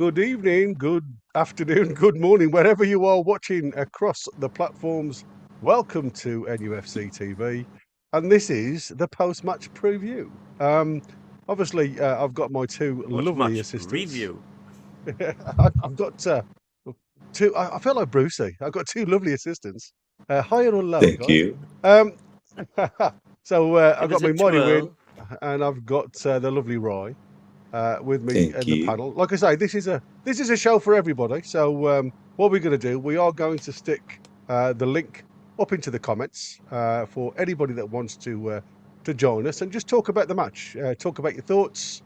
Good evening, good afternoon, good morning, wherever you are watching across the platforms. Welcome to NUFC TV, and this is the post-match preview. Obviously, I've got my two lovely Post-match assistants. review. I've got two. I feel like Brucey. I've got two lovely assistants. Higher or lower, Thank guys? you. So I've Give got us a my mighty Win, twirl. and I've got the lovely Rye. With me Thank in the you. panel. Like I say, this is a show for everybody. So what we're going to do, we are going to stick the link up into the comments for anybody that wants to join us and just talk about the match, talk about your thoughts,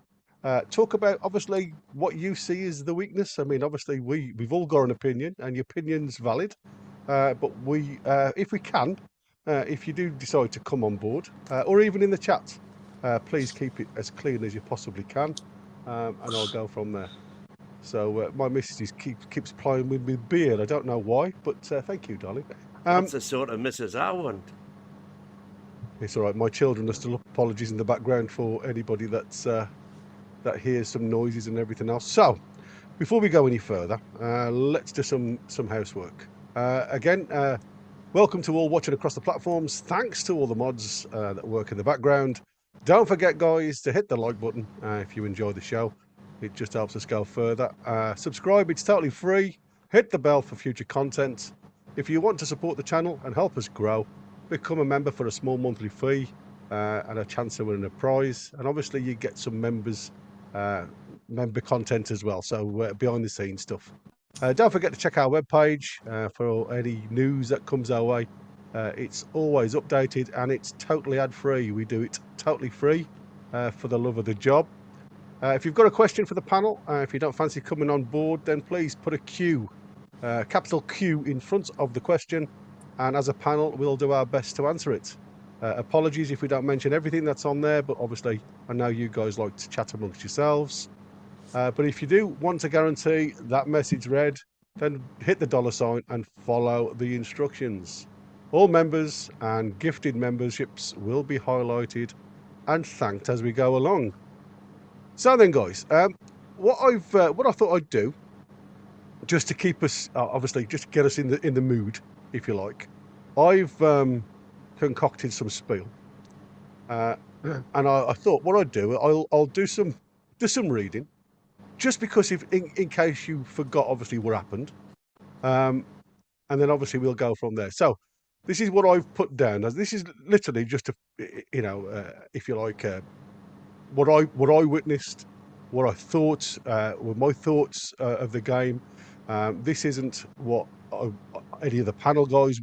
talk about obviously what you see as the weakness. I mean, obviously we've all got an opinion, and your opinion's valid. But if we can, if you do decide to come on board, or even in the chat, please keep it as clean as you possibly can. And I'll go from there. So my missus keeps plying with my beard. I don't know why, but thank you, darling. That's the sort of missus I want. It's all right. My children are still apologies in the background for anybody that hears some noises and everything else. So before we go any further, let's do some housework. Again, welcome to all watching across the platforms. Thanks to all the mods that work in the background. Don't forget, guys, to hit the like button if you enjoy the show. It just helps us go further. Subscribe, it's totally free. Hit the bell for future content. If you want to support the channel and help us grow, become a member for a small monthly fee and a chance to win a prize. And obviously you get some member content as well, so behind the scenes stuff. Don't forget to check our webpage for any news that comes our way. It's always updated and it's totally ad-free. We do it totally free for the love of the job. If you've got a question for the panel, if you don't fancy coming on board, then please put a Q, capital Q in front of the question, and as a panel we'll do our best to answer it. Apologies if we don't mention everything that's on there, but obviously I know you guys like to chat amongst yourselves. But if you do want to guarantee that message read, then hit the $ and follow the instructions. All members and gifted memberships will be highlighted and thanked as we go along. So then, guys, what I thought I'd do, just to keep us, obviously, just to get us in the mood, if you like, I've concocted some spiel, and I thought what I'd do, I'll do some reading, just because if in case you forgot, obviously, what happened, and then obviously we'll go from there. So this is what I've put down. This is literally just if you like. What I witnessed, what I thought were my thoughts of the game. This isn't what any of the panel guys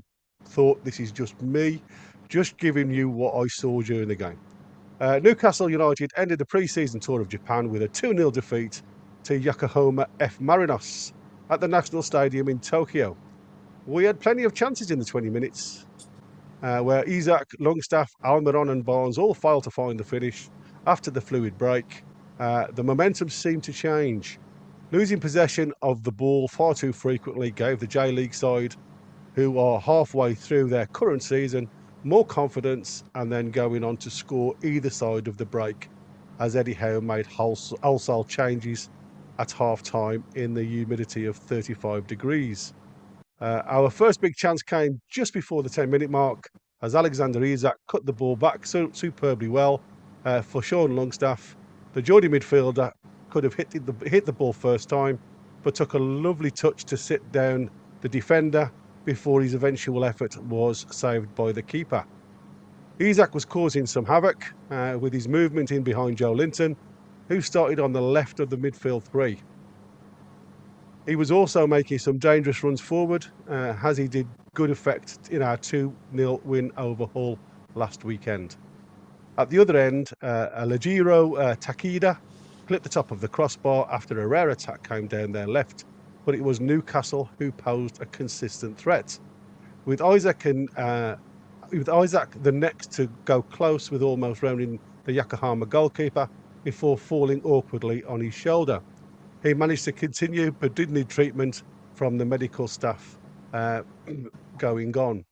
thought. This is just me, just giving you what I saw during the game. Newcastle United ended the pre-season tour of Japan with a 2-0 defeat to Yokohama F. Marinos at the National Stadium in Tokyo. We had plenty of chances in the 20 minutes, where Isaac, Longstaff, Almiron and Barnes all failed to find the finish. After the fluid break, the momentum seemed to change. Losing possession of the ball far too frequently gave the J-League side, who are halfway through their current season, more confidence, and then going on to score either side of the break, as Eddie Howe made wholesale changes at half-time in the humidity of 35 degrees. Our first big chance came just before the 10-minute mark, as Alexander Isak cut the ball back superbly well for Sean Longstaff. The Geordie midfielder could have hit the ball first time, but took a lovely touch to sit down the defender before his eventual effort was saved by the keeper. Isak was causing some havoc with his movement in behind Joe Linton, who started on the left of the midfield three. He was also making some dangerous runs forward, as he did good effect in our 2-0 win over Hull last weekend. At the other end, Alejiro Takeda clipped the top of the crossbar after a rare attack came down their left, but it was Newcastle who posed a consistent threat. With Isaac the next to go close with almost rounding the Yokohama goalkeeper before falling awkwardly on his shoulder. He managed to continue, but did need treatment from the medical staff going on.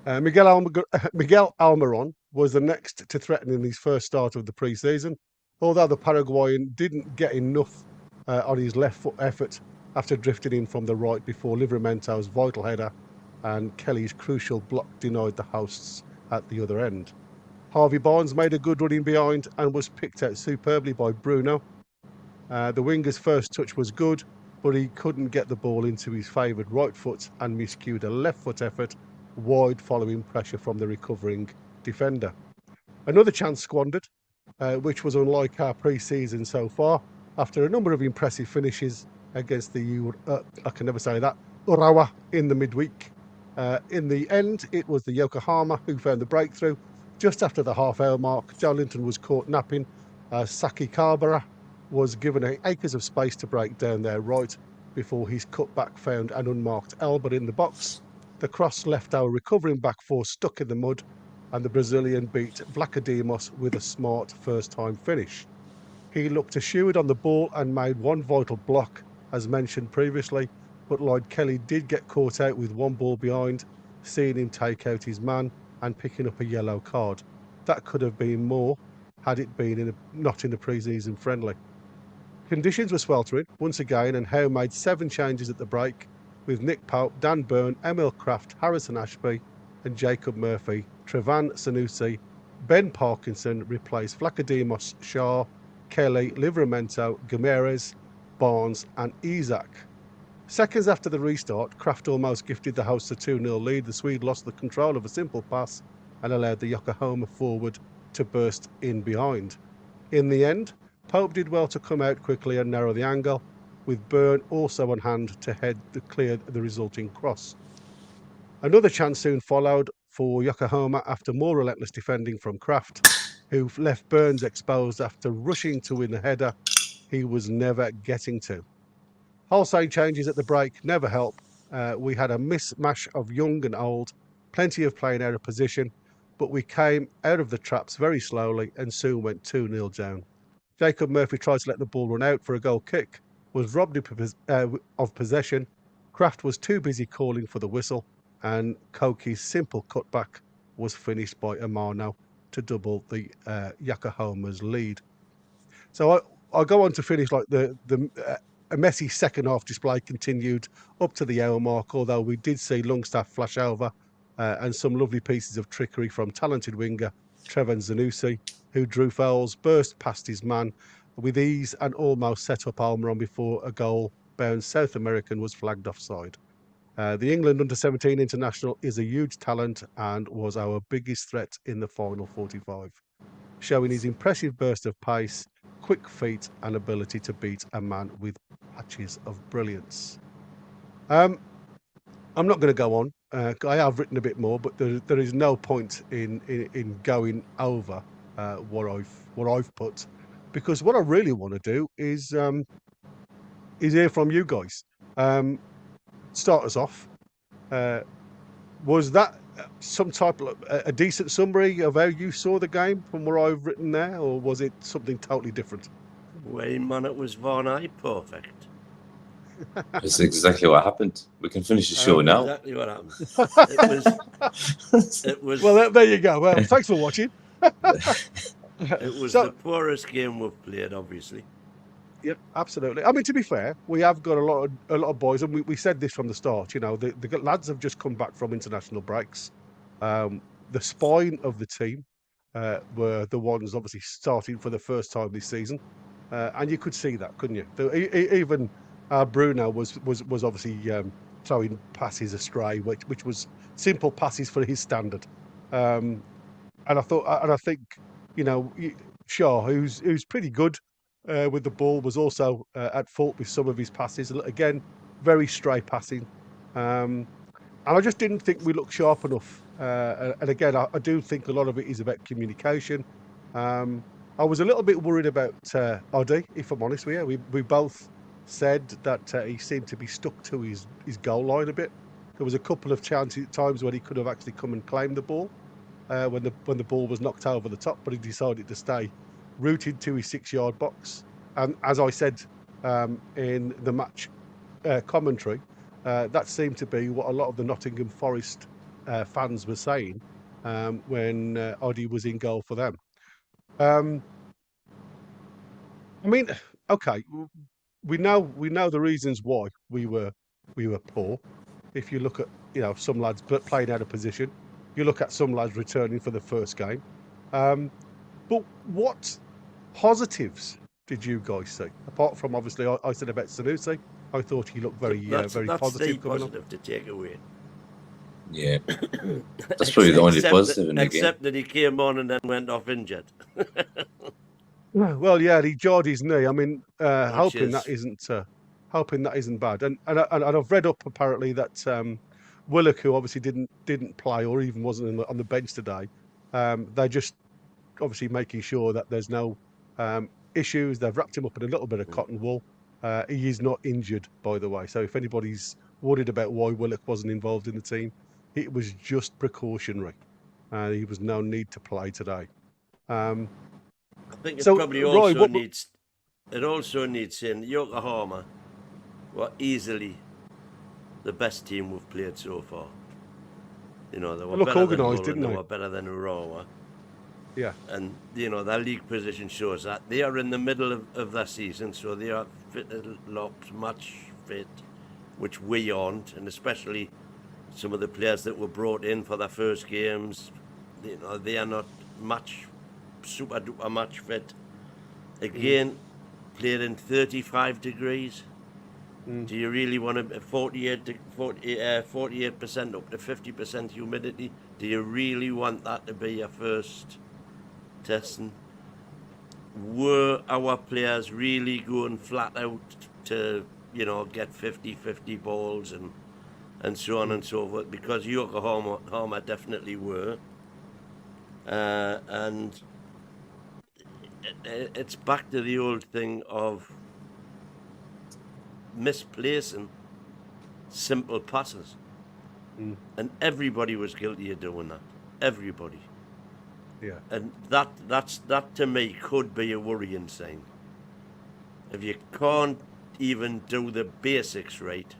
Miguel Almiron was the next to threaten in his first start of the pre-season, although the Paraguayan didn't get enough on his left foot effort after drifting in from the right before Livramento's vital header and Kelly's crucial block denied the hosts at the other end. Harvey Barnes made a good run in behind and was picked out superbly by Bruno. The winger's first touch was good, but he couldn't get the ball into his favoured right foot and miscued a left foot effort wide following pressure from the recovering defender. Another chance squandered, which was unlike our pre-season so far, after a number of impressive finishes against the Urawa in the midweek. In the end, it was the Yokohama who found the breakthrough. Just after the half-hour mark, Joe Linton was caught napping. Saki Kabara was given acres of space to break down their right before his cutback found an unmarked elbow in the box. The cross left our recovering back four stuck in the mud, and the Brazilian beat Vlachodimos with a smart first-time finish. He looked assured on the ball and made one vital block, as mentioned previously, but Lloyd Kelly did get caught out with one ball behind, seeing him take out his man and picking up a yellow card. That could have been more had it been not in the pre-season friendly. Conditions were sweltering once again, and Howe made 7 changes at the break, with Nick Pope, Dan Byrne, Emil Kraft, Harrison Ashby and Jacob Murphy. Trevan Sanusi, Ben Parkinson replaced Vlachodimos, Shaw, Kelly, Livramento, Guimaraes, Barnes and Isaac. Seconds after the restart, Kraft almost gifted the hosts a 2-0 lead. The Swede lost the control of a simple pass and allowed the Yokohama forward to burst in behind. In the end, Pope did well to come out quickly and narrow the angle, with Byrne also on hand to clear the resulting cross. Another chance soon followed for Yokohama after more relentless defending from Kraft, who left Burns exposed after rushing to win the header he was never getting to. Wholesale changes at the break never help. We had a mismatch of young and old, plenty of playing out of position, but we came out of the traps very slowly and soon went 2-0 down. Jacob Murphy tried to let the ball run out for a goal kick, was robbed of possession. Kraft was too busy calling for the whistle, and Koki's simple cutback was finished by Amano to double the Yokohama's lead. So I'll go on to finish like a messy second half display continued up to the hour mark, although we did see Longstaff flash over and some lovely pieces of trickery from talented winger Trevan Zanussi, who drew fouls, burst past his man with ease and almost set up Almiron before a goal-bound South American was flagged offside. The England under-17 international is a huge talent and was our biggest threat in the final 45, showing his impressive burst of pace, quick feet and ability to beat a man with patches of brilliance. I'm not going to go on. I have written a bit more, but there is no point in going over what I've put, because what I really want to do is hear from you guys. Start us off. Was that some type of a decent summary of how you saw the game from what I've written there, or was it something totally different? Wayne, man, it was Von Eye perfect. That's exactly what happened. We can finish the show now. Exactly what happened. It was. Well, there you go. Well, thanks for watching. It was the poorest game we've played, obviously. Yep, absolutely. I mean, to be fair, we have got a lot of boys, and we said this from the start. You know, the lads have just come back from international breaks. The spine of the team were the ones obviously starting for the first time this season, and you could see that, couldn't you? Even Bruno was obviously throwing passes astray, which was simple passes for his standard. And I think, you know, Shaw, who's pretty good with the ball, was also at fault with some of his passes. Again, very stray passing. And I just didn't think we looked sharp enough. And again, I do think a lot of it is about communication. I was a little bit worried about Eddie, if I'm honest with you. We both said that he seemed to be stuck to his goal line a bit. There was a couple of times when he could have actually come and claimed the ball when the ball was knocked over the top, but he decided to stay rooted to his 6-yard box. And as I said in the match commentary, that seemed to be what a lot of the Nottingham Forest fans were saying when Eddie was in goal for them. I mean, okay, we know the reasons why we were poor. If you look at some lads playing out of position, you look at some lads returning for the first game. But what positives did you guys see? Apart from obviously, I said about Sanusi, I thought he looked very that's positive the coming positive to take away. Yeah, that's probably the only positive in the game. Except that he came on and then went off injured. Well, yeah, he jarred his knee. I mean, hoping is- that isn't bad. And I've read up apparently that Willock, who obviously didn't play or even wasn't on the bench today, they're just obviously making sure that there's no issues. They've wrapped him up in a little bit of cotton wool. He is not injured, by the way. So if anybody's worried about why Willock wasn't involved in the team, it was just precautionary. He was no need to play today. I think it So, probably Roy, also needs. It also needs saying Yokohama were easily the best team we've played so far. They were look better organised, than didn't they? They were better than Urawa. Yeah. And their league position shows that they are in the middle of their season, so they are fit, match fit, which we aren't, and especially some of the players that were brought in for their first games, they are not super duper match fit. Again, played in 35 degrees. Do you really want to 48% up to 50% humidity? Do you really want that to be your first testing? Were our players really going flat out to get 50-50 balls and so on and so forth? Because Yokohama definitely were, and it's back to the old thing of misplacing simple passes, and everybody was guilty of doing that. Everybody. Yeah. And that to me could be a worrying sign. If you can't even do the basics right,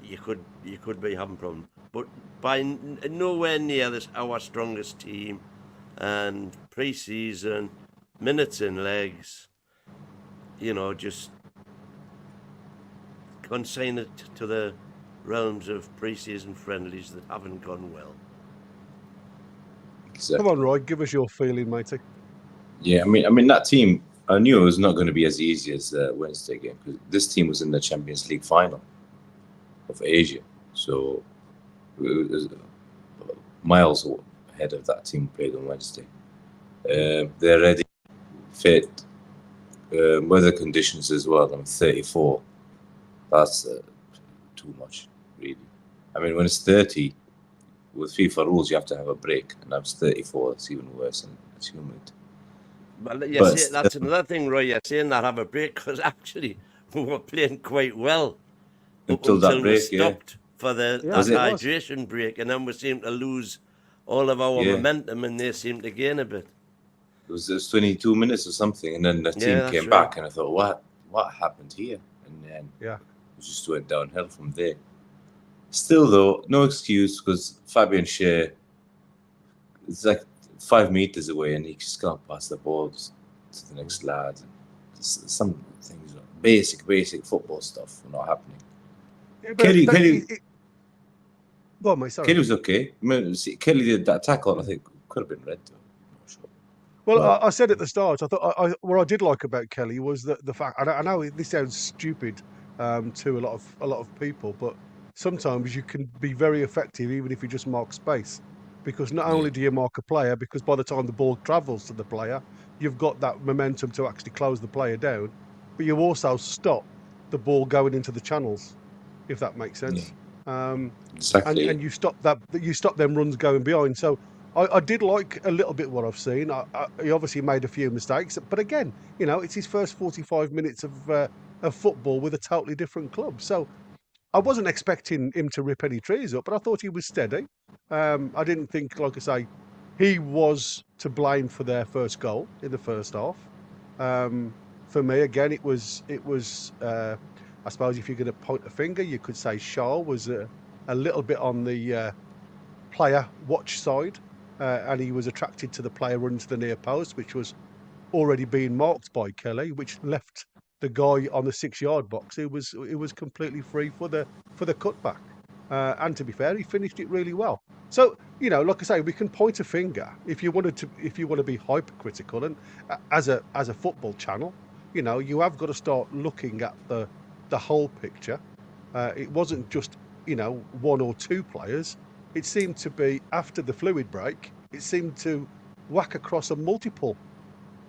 you could be having problems. But by nowhere near this our strongest team, and pre-season, minutes in legs, just consign it to the realms of pre-season friendlies that haven't gone well. Exactly. Come on, Roy, give us your feeling, matey. Yeah, I mean that team. I knew it was not going to be as easy as the Wednesday game because this team was in the Champions League final of Asia, so it was miles ahead of that team played on Wednesday. They're ready, fit, weather conditions as well. I'm 34. That's too much, really. I mean, when it's 30. With FIFA rules, you have to have a break, and I was 34. It's even worse, and it's humid. Well, that's another thing, Roy. You're saying that have a break because actually we were playing quite well until that break, we stopped for the hydration break, and then we seemed to lose all of our momentum, and they seemed to gain a bit. It was 22 minutes or something, and then the team came back, and I thought, what happened here? And then it just went downhill from there. Still, though, no excuse because Fabian Schär is like 5 meters away and he just can't pass the ball to the next lad. Some things, basic football stuff, were not happening. Yeah, Kelly, go on, mate, sorry. Kelly was okay. I mean, Kelly did that tackle, I think could have been red. Though. I'm not sure. Well, I said at the start, I thought what I did like about Kelly was the fact. I know this sounds stupid to a lot of people, but sometimes you can be very effective even if you just mark space, because not only do you mark a player, because by the time the ball travels to the player, you've got that momentum to actually close the player down, but you also stop the ball going into the channels, if that makes sense. Exactly. And you stop them runs going behind. So I did like a little bit what I've seen. He obviously made a few mistakes, but again, it's his first 45 minutes of football with a totally different club. So I wasn't expecting him to rip any trees up, but I thought he was steady. I didn't think, like I say, he was to blame for their first goal in the first half. For me, again, it was. I suppose if you're going to point a finger, you could say Shaw was a little bit on the player watch side, and he was attracted to the player running to the near post, which was already being marked by Kelly, which left the guy on the 6-yard box. It was completely free for the cutback. And to be fair, he finished it really well. So, like I say, we can point a finger if you want to be hypercritical, and as a football channel, you have got to start looking at the whole picture. It wasn't just one or two players. It seemed to be, after the fluid break, it seemed to whack across a multiple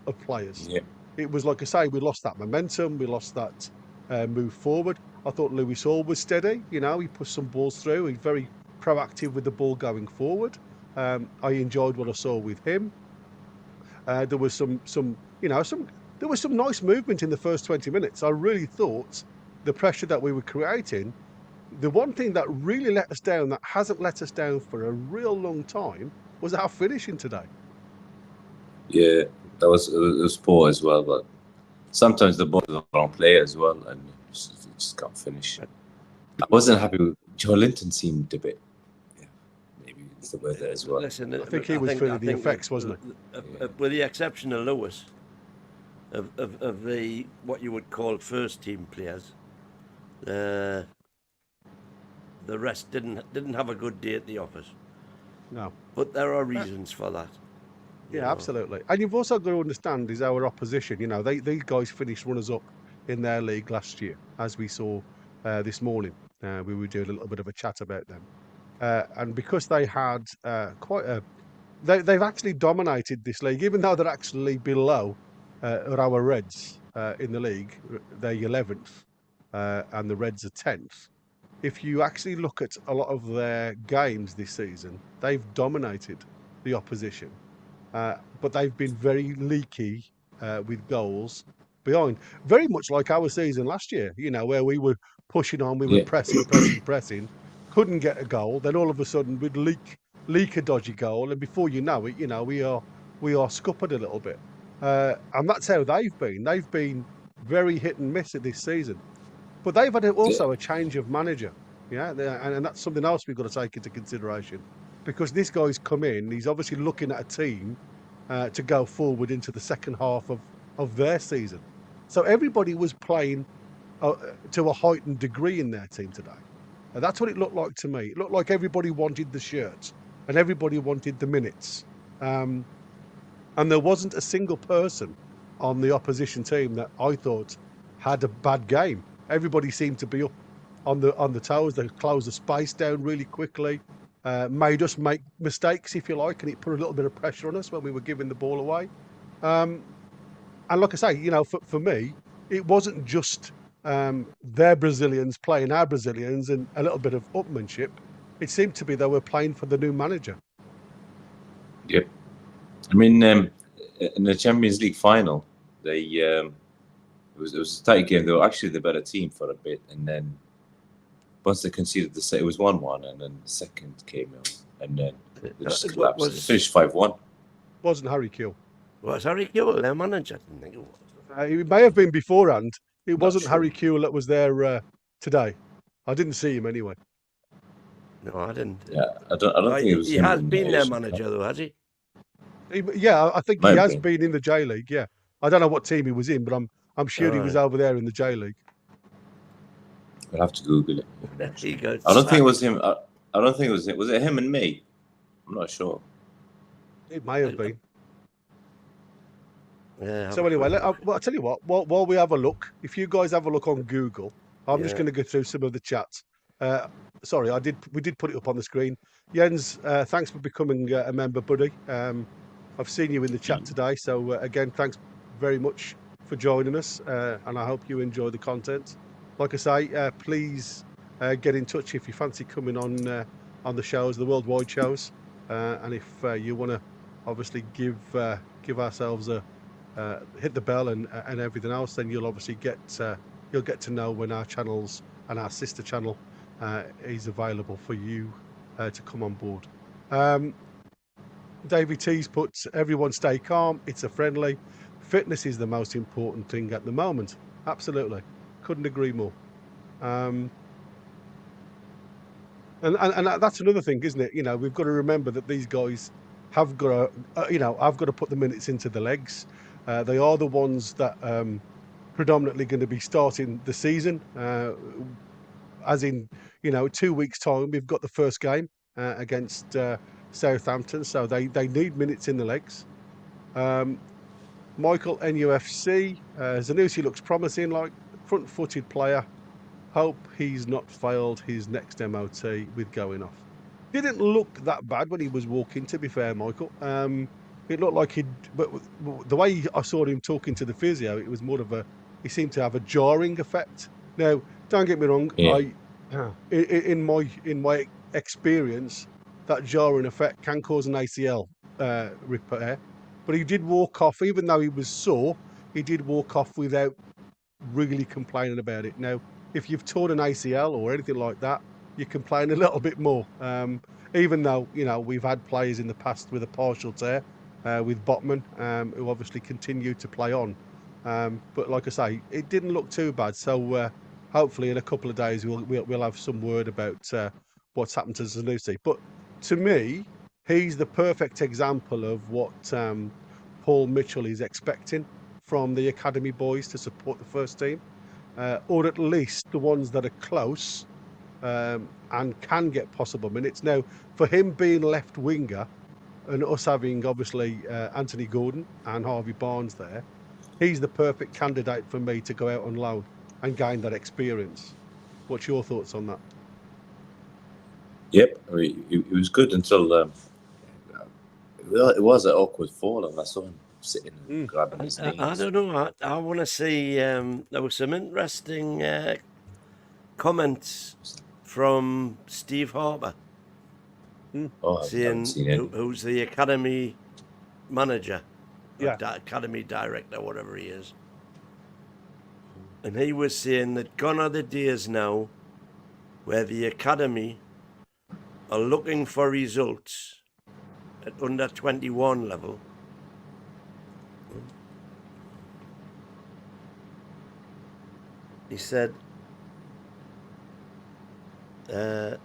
of players. Yeah. It was, like I say, we lost that momentum, we lost that move forward. I thought Lewis Hall was steady. He pushed some balls through. He's very proactive with the ball going forward. I enjoyed what I saw with him. There was some nice movement in the first 20 minutes. I really thought the pressure that we were creating, the one thing that really let us down, that hasn't let us down for a real long time, was our finishing today. Yeah, it was poor as well, but sometimes the ball is on the wrong player as well, and just can't finish. I wasn't happy with Joe Linton. Seemed a bit, maybe it's the weather as well. Listen, I think he was feeling the effects, wasn't he? With the exception of Lewis, of the what you would call first team players, the rest didn't have a good day at the office. No, but there are reasons for that. Yeah, absolutely. And you've also got to understand is our opposition. These guys finished runners-up in their league last year, as we saw this morning. We were doing a little bit of a chat about them. And because they had they've actually dominated this league, even though they're actually below our Reds in the league. They're 11th and the Reds are 10th. If you actually look at a lot of their games this season, they've dominated the opposition. But they've been very leaky with goals behind. Very much like our season last year, where we were pushing on, we were pressing, couldn't get a goal. Then all of a sudden we'd leak a dodgy goal, and before you know it, we are scuppered a little bit. And that's how they've been. They've been very hit and miss at this season. But they've had also a change of manager, and that's something else we've got to take into consideration. Because this guy's come in, he's obviously looking at a team to go forward into the second half of their season. So everybody was playing to a heightened degree in their team today. And that's what it looked like to me. It looked like everybody wanted the shirts and everybody wanted the minutes. And there wasn't a single person on the opposition team that I thought had a bad game. Everybody seemed to be up on the toes. They closed the space down really quickly. Made us make mistakes, if you like, and it put a little bit of pressure on us when we were giving the ball away. And like I say, for me, it wasn't just their Brazilians playing our Brazilians and a little bit of upmanship. It seemed to be they were playing for the new manager. Yep. I mean, in the Champions League final, it was a tight game. They were actually the better team for a bit, and then once they conceded the set, it was 1-1, and then the second came out, and then they just collapsed. It finished 5-1. Wasn't Harry Kewell? Was Harry Kewell their manager? I didn't think it was. It may have been beforehand. It wasn't sure. Harry Kewell that was there today. I didn't see him anyway. No, I didn't. Yeah, I don't think it was. He has been their manager, though, has he? Yeah, I think he has been in the J League. Yeah, I don't know what team he was in, but I'm sure he was over there in the J League. I'll have to Google it. There you go. I don't think it was him. I don't think it was him. Was it him and me? I'm not sure. It may have been. Yeah. So anyway, I'll tell you what. While we have a look, if you guys have a look on Google, I'm just going to go through some of the chats. Sorry, we did put it up on the screen. Jens, thanks for becoming a member, buddy. I've seen you in the chat today, so again, thanks very much for joining us, and I hope you enjoy the content. Like I say, please get in touch if you fancy coming on the shows, the worldwide shows, and if you want to obviously give ourselves a hit the bell and everything else, then you'll obviously get to know when our channels and our sister channel is available for you to come on board. David T's put, everyone stay calm, it's a friendly. Fitness is the most important thing at the moment. Absolutely. Couldn't agree more. And that's another thing, isn't it? We've got to remember that these guys have got to, I've got to put the minutes into the legs. They are the ones that predominantly going to be starting the season. As in, 2 weeks' time, we've got the first game against Southampton, so they need minutes in the legs. Michael, NUFC, Zanussi looks promising, like front-footed player. Hope he's not failed his next MOT with going off. Didn't look that bad when he was walking, to be fair, Michael. It looked like but the way I saw him talking to the physio, it was more of he seemed to have a jarring effect. Now, don't get me wrong, in my experience, that jarring effect can cause an ACL repair. But he did walk off, even though he was sore, he did walk off without really complaining about it. Now, if you've torn an ACL or anything like that, you complain a little bit more. Even though, we've had players in the past with a partial tear, with Botman, who obviously continued to play on. But like I say, it didn't look too bad. So hopefully in a couple of days, we'll have some word about what's happened to Zanussi. But to me, he's the perfect example of what Paul Mitchell is expecting from the academy boys to support the first team, or at least the ones that are close and can get possible minutes. Now, for him being left winger and us having obviously Anthony Gordon and Harvey Barnes there, he's the perfect candidate for me to go out on loan and gain that experience. What's your thoughts on that? Yep, it was good until it was an awkward fall, and I saw him sitting and grabbing his knees. I don't know. I want to see. There were some interesting comments from Steve Harper, saying who's the academy manager, academy director, whatever he is. And he was saying that gone are the days now where the academy are looking for results at under 21 level. He said, we're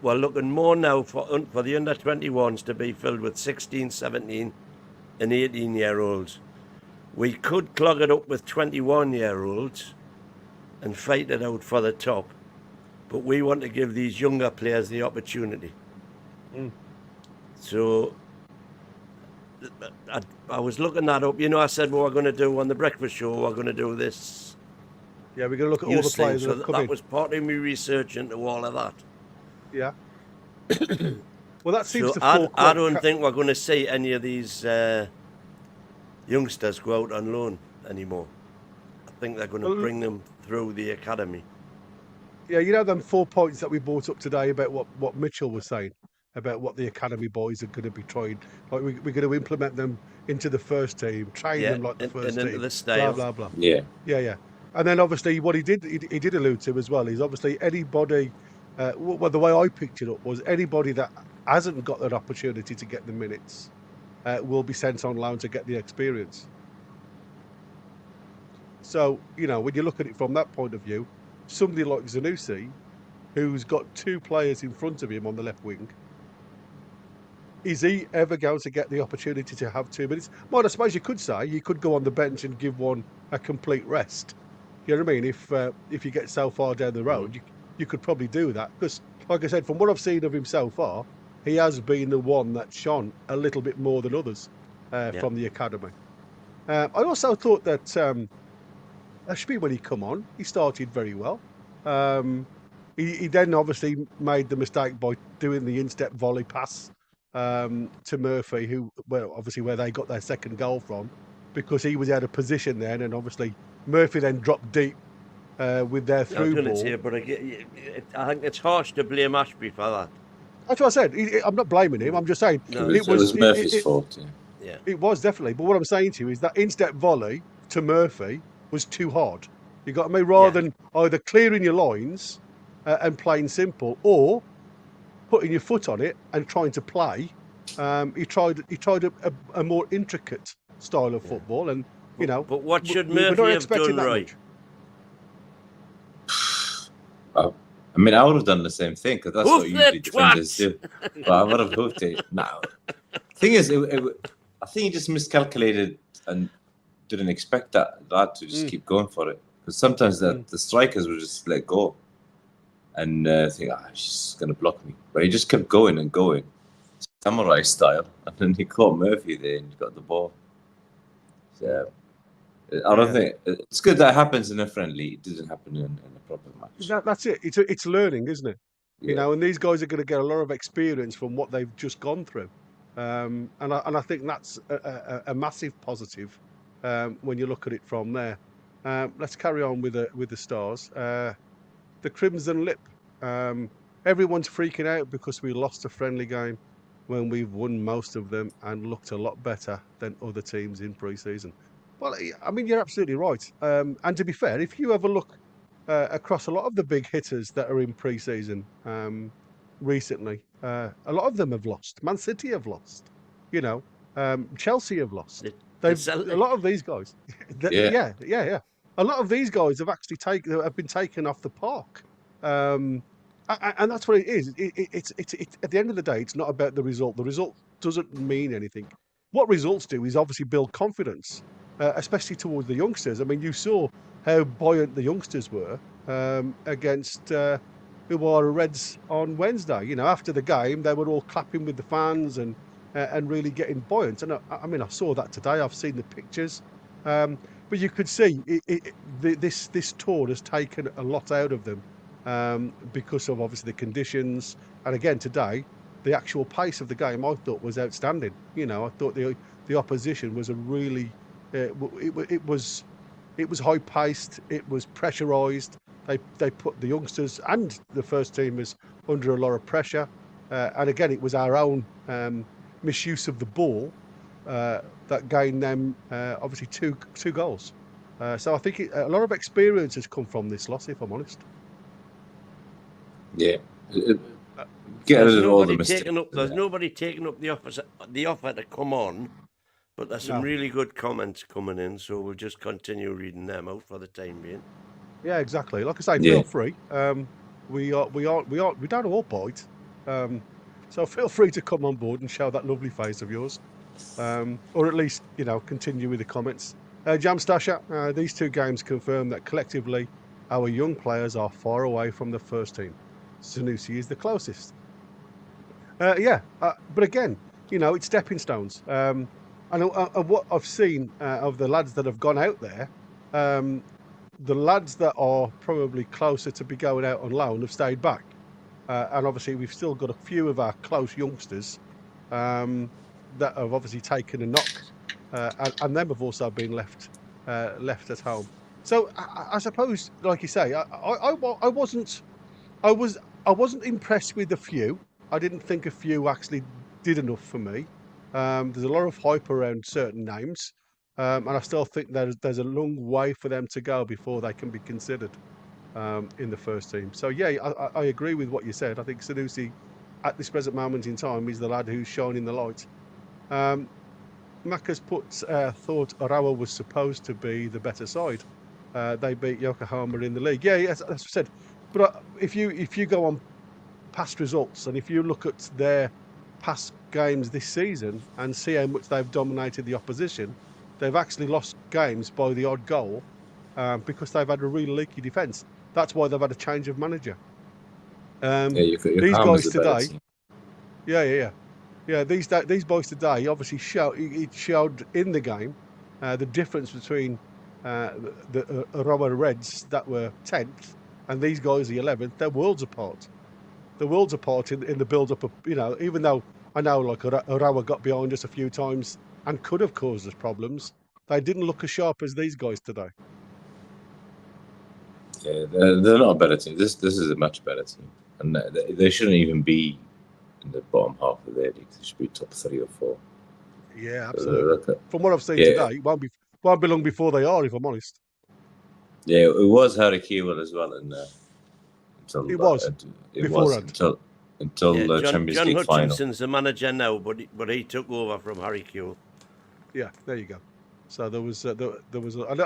looking more now for the under 21s to be filled with 16, 17 and 18-year-olds. We could clog it up with 21-year-olds and fight it out for the top. But we want to give these younger players the opportunity. So I was looking that up. I said, well, we're going to do on the breakfast show, we're going to do this. Yeah, we're going to look at all the players that have come in. That was part of my research into all of that. Yeah. Well, that seems to fall I don't think we're going to see any of these youngsters go out on loan anymore. I think they're going to bring them through the academy. Yeah, them 4 points that we brought up today about what Mitchell was saying, about what the academy boys are going to be trying. Like, we're going to implement them into the first team, train them like the first team, into the style. blah, blah, blah. Yeah. And then obviously what he did allude to as well is obviously anybody, well, the way I picked it up was anybody that hasn't got that opportunity to get the minutes will be sent on loan to get the experience. So, when you look at it from that point of view, somebody like Zanussi, who's got two players in front of him on the left wing, is he ever going to get the opportunity to have 2 minutes? Well, I suppose you could say you could go on the bench and give one a complete rest. You know what I mean? If you get so far down the road, you could probably do that. Because, like I said, from what I've seen of him so far, he has been the one that shone a little bit more than others from the academy. I also thought that Ashby, when he come on, he started very well. He then obviously made the mistake by doing the instep volley pass to Murphy, obviously where they got their second goal from, because he was out of position then, and obviously Murphy then dropped deep with their through ball. But I think it's harsh to blame Ashby for that. That's what I said. I'm not blaming him. I'm just saying it was Murphy's fault. Yeah, it was definitely. But what I'm saying to you is that instep volley to Murphy was too hard. You got me, rather than either clearing your lines and playing simple, or putting your foot on it and trying to play. He tried a more intricate style of football, and But what should Murphy have done right? I mean, I would have done the same thing, because that's what usually defenders do. But I would have hooked it. No. Thing is, I think he just miscalculated and didn't expect that lad to just keep going for it, because sometimes the strikers would just let go and think, she's going to block me. But he just kept going and going, samurai style, and then he caught Murphy there and he got the ball. So, I don't think it's good that happens in a friendly. It didn't happen in a proper match. That's it. It's learning, isn't it? Yeah. You know, and these guys are going to get a lot of experience from what they've just gone through, and I think that's a massive positive when you look at it from there. Let's carry on with the Stars. The Crimson Lip. Everyone's freaking out because we lost a friendly game when we've won most of them and looked a lot better than other teams in pre-season. Well, I mean, you're absolutely right. And to be fair, if you have a look across a lot of the big hitters that are in pre-season recently, a lot of them have lost. Man City have lost. You know, Chelsea have lost. A lot of these guys. Yeah. A lot of these guys have actually been taken off the park. And that's what it is. It's at the end of the day, it's not about the result. The result doesn't mean anything. What results do is obviously build confidence, especially towards the youngsters. I mean, you saw how buoyant the youngsters were against Illawarra Reds on Wednesday. You know, after the game, they were all clapping with the fans and really getting buoyant. And I mean, I saw that today. I've seen the pictures. But you could see this tour has taken a lot out of them because of obviously the conditions. And again, today, the actual pace of the game I thought was outstanding. You know, I thought the opposition was a really it was high paced. It was pressurised. They put the youngsters and the first teamers under a lot of pressure. And again, it was our own misuse of the ball that gained them obviously two goals. So I think a lot of experience has come from this loss, if I'm honest. Yeah. There's nobody taking up the offer to come on, but there's some really good comments coming in, so we'll just continue reading them out for the time being. Yeah, exactly. Like I say, feel free. We don't all bite. So feel free to come on board and show that lovely face of yours. Or at least, you know, continue with the comments. Jamstasher, these two games confirm that collectively our young players are far away from the first team. Sanusi is the closest. But again, you know, it's stepping stones. And what I've seen of the lads that have gone out there, the lads that are probably closer to be going out on loan have stayed back. And obviously we've still got a few of our close youngsters that have obviously taken a knock, and them have also been left at home. So I suppose, like you say, I wasn't impressed with the few. I didn't think a few actually did enough for me. There's a lot of hype around certain names, and I still think there's a long way for them to go before they can be considered in the first team. So yeah, I agree with what you said. I think Sanusi, at this present moment in time, is the lad who's shining the light. Mac has thought Arawa was supposed to be the better side. They beat Yokohama in the league. Yeah, as I said. But if you go on past results and if you look at their past games this season and see how much they've dominated the opposition, they've actually lost games by the odd goal because they've had a really leaky defence. That's why they've had a change of manager. These guys today. Yeah, these boys today obviously showed in the game the difference between the Aroa Reds that were 10th and these guys the 11th. They're worlds apart. They're worlds apart in the build-up of, you know, even though I know like Aroa got behind us a few times and could have caused us problems, they didn't look as sharp as these guys today. Yeah, they're not a better team. This is a much better team. And they shouldn't even be in the bottom half of their league. They should be top 3 or 4. Yeah, absolutely. From what I've seen today, it won't be long before they are, if I'm honest. Yeah, it was Harry Kewell as well, and until the Champions John League final. Hutchinson's the manager now, but he took over from Harry Kewell. Yeah, there you go. So there was I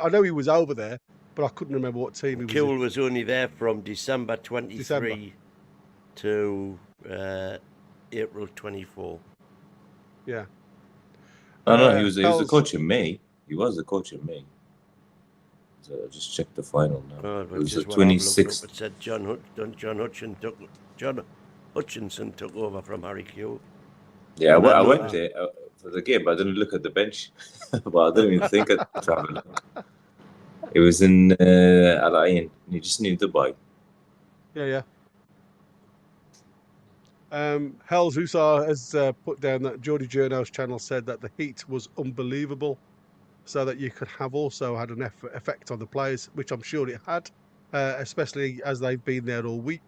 know he was over there, but I couldn't remember what team he was. Kewell was only there from December 23 to April 24. Yeah. No, he was the coach in May. He was the coach in May. So I just checked the final now. Oh, It was which the is what I've looked 26th. up. It said John Hutchinson took over from Harry Q. Yeah, And I then went there for the game, but I didn't look at the bench. Well, I didn't even think of traveling. It was in Al Ain. You just need Dubai. Yeah. Hell's Hussar has put down that Geordie Journo's channel said that the heat was unbelievable, so that you could have also had an effect on the players, which I'm sure it had, especially as they've been there all week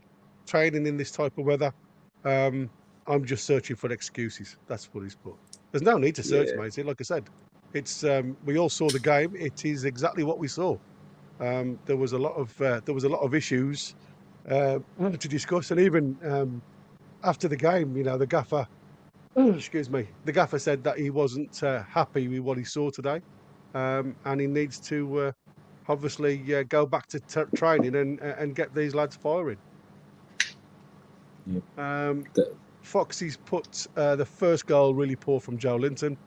training in this type of weather. I'm just searching for excuses. That's what he's put. There's no need to search, Yeah. mate. Like I said, it's we all saw the game. It is exactly what we saw. There was a lot of issues to discuss, and even after the game, the gaffer, excuse me, the gaffer said that he wasn't happy with what he saw today, and he needs to obviously go back to training and get these lads firing. Yep. Foxy's put the first goal really poor from Joe Linton.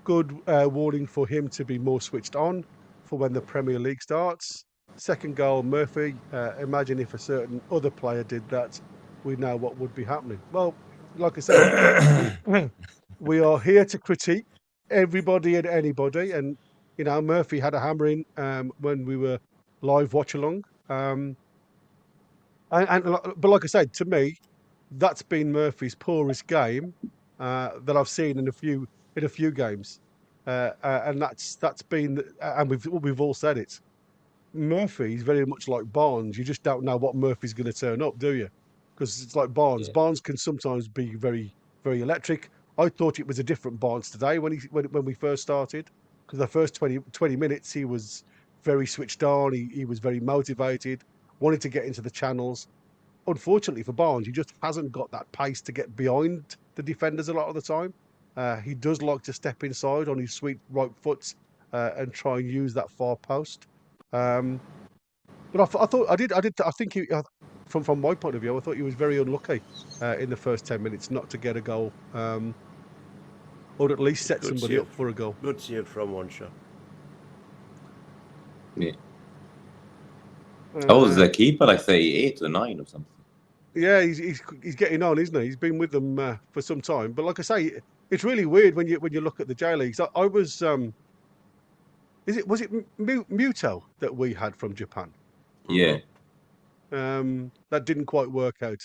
Good warning for him to be more switched on for when the Premier League starts. Second goal, Murphy. Imagine if a certain other player did that, we know what would be happening. Well, like I said, we are here to critique everybody and anybody. And, Murphy had a hammering when we were live watch along. But like I said, to me, that's been Murphy's poorest game that I've seen in a few games, and that's been, and we've all said it. Murphy's very much like Barnes. You just don't know what Murphy's going to turn up, do you? Because it's like Barnes. Yeah. Barnes can sometimes be very, very electric. I thought it was a different Barnes today when we first started, because the first 20 minutes he was very switched on. He was very motivated, wanted to get into the channels. Unfortunately for Barnes, he just hasn't got that pace to get behind the defenders a lot of the time. He does like to step inside on his sweet right foot and try and use that far post. But I think from my point of view, I thought he was very unlucky in the first 10 minutes not to get a goal, or at least set somebody up for a goal. Good save from one shot. Yeah. How old is the keeper? Like 38 or 9 or something. Yeah, he's getting on, isn't he? He's been with them for some time. But like I say, it's really weird when you look at the J Leagues. I was was it Muto that we had from Japan? Yeah. That didn't quite work out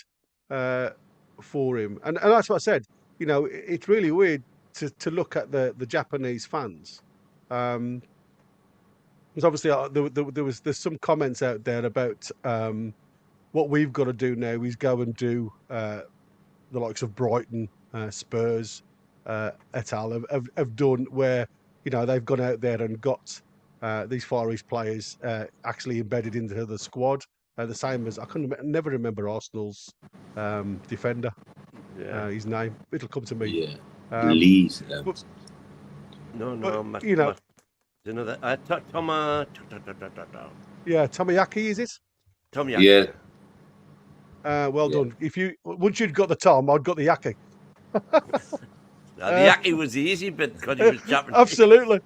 for him, and that's what I said. It's really weird to look at the Japanese fans. Because obviously there's some comments out there about what we've got to do now is go and do the likes of Brighton, Spurs, et al. have done, where they've gone out there and got these Far East players actually embedded into the squad. The same as I never remember Arsenal's defender. Yeah. His name. It'll come to me. Yeah. Lee's. No, but, you know that Yeah, Tomoyaki, is it? Tomoyaki. Yeah. Well done. Once you'd got the Tom, I'd got the Yaki. Now, the Yaki was the easy bit because he was Japanese. Absolutely.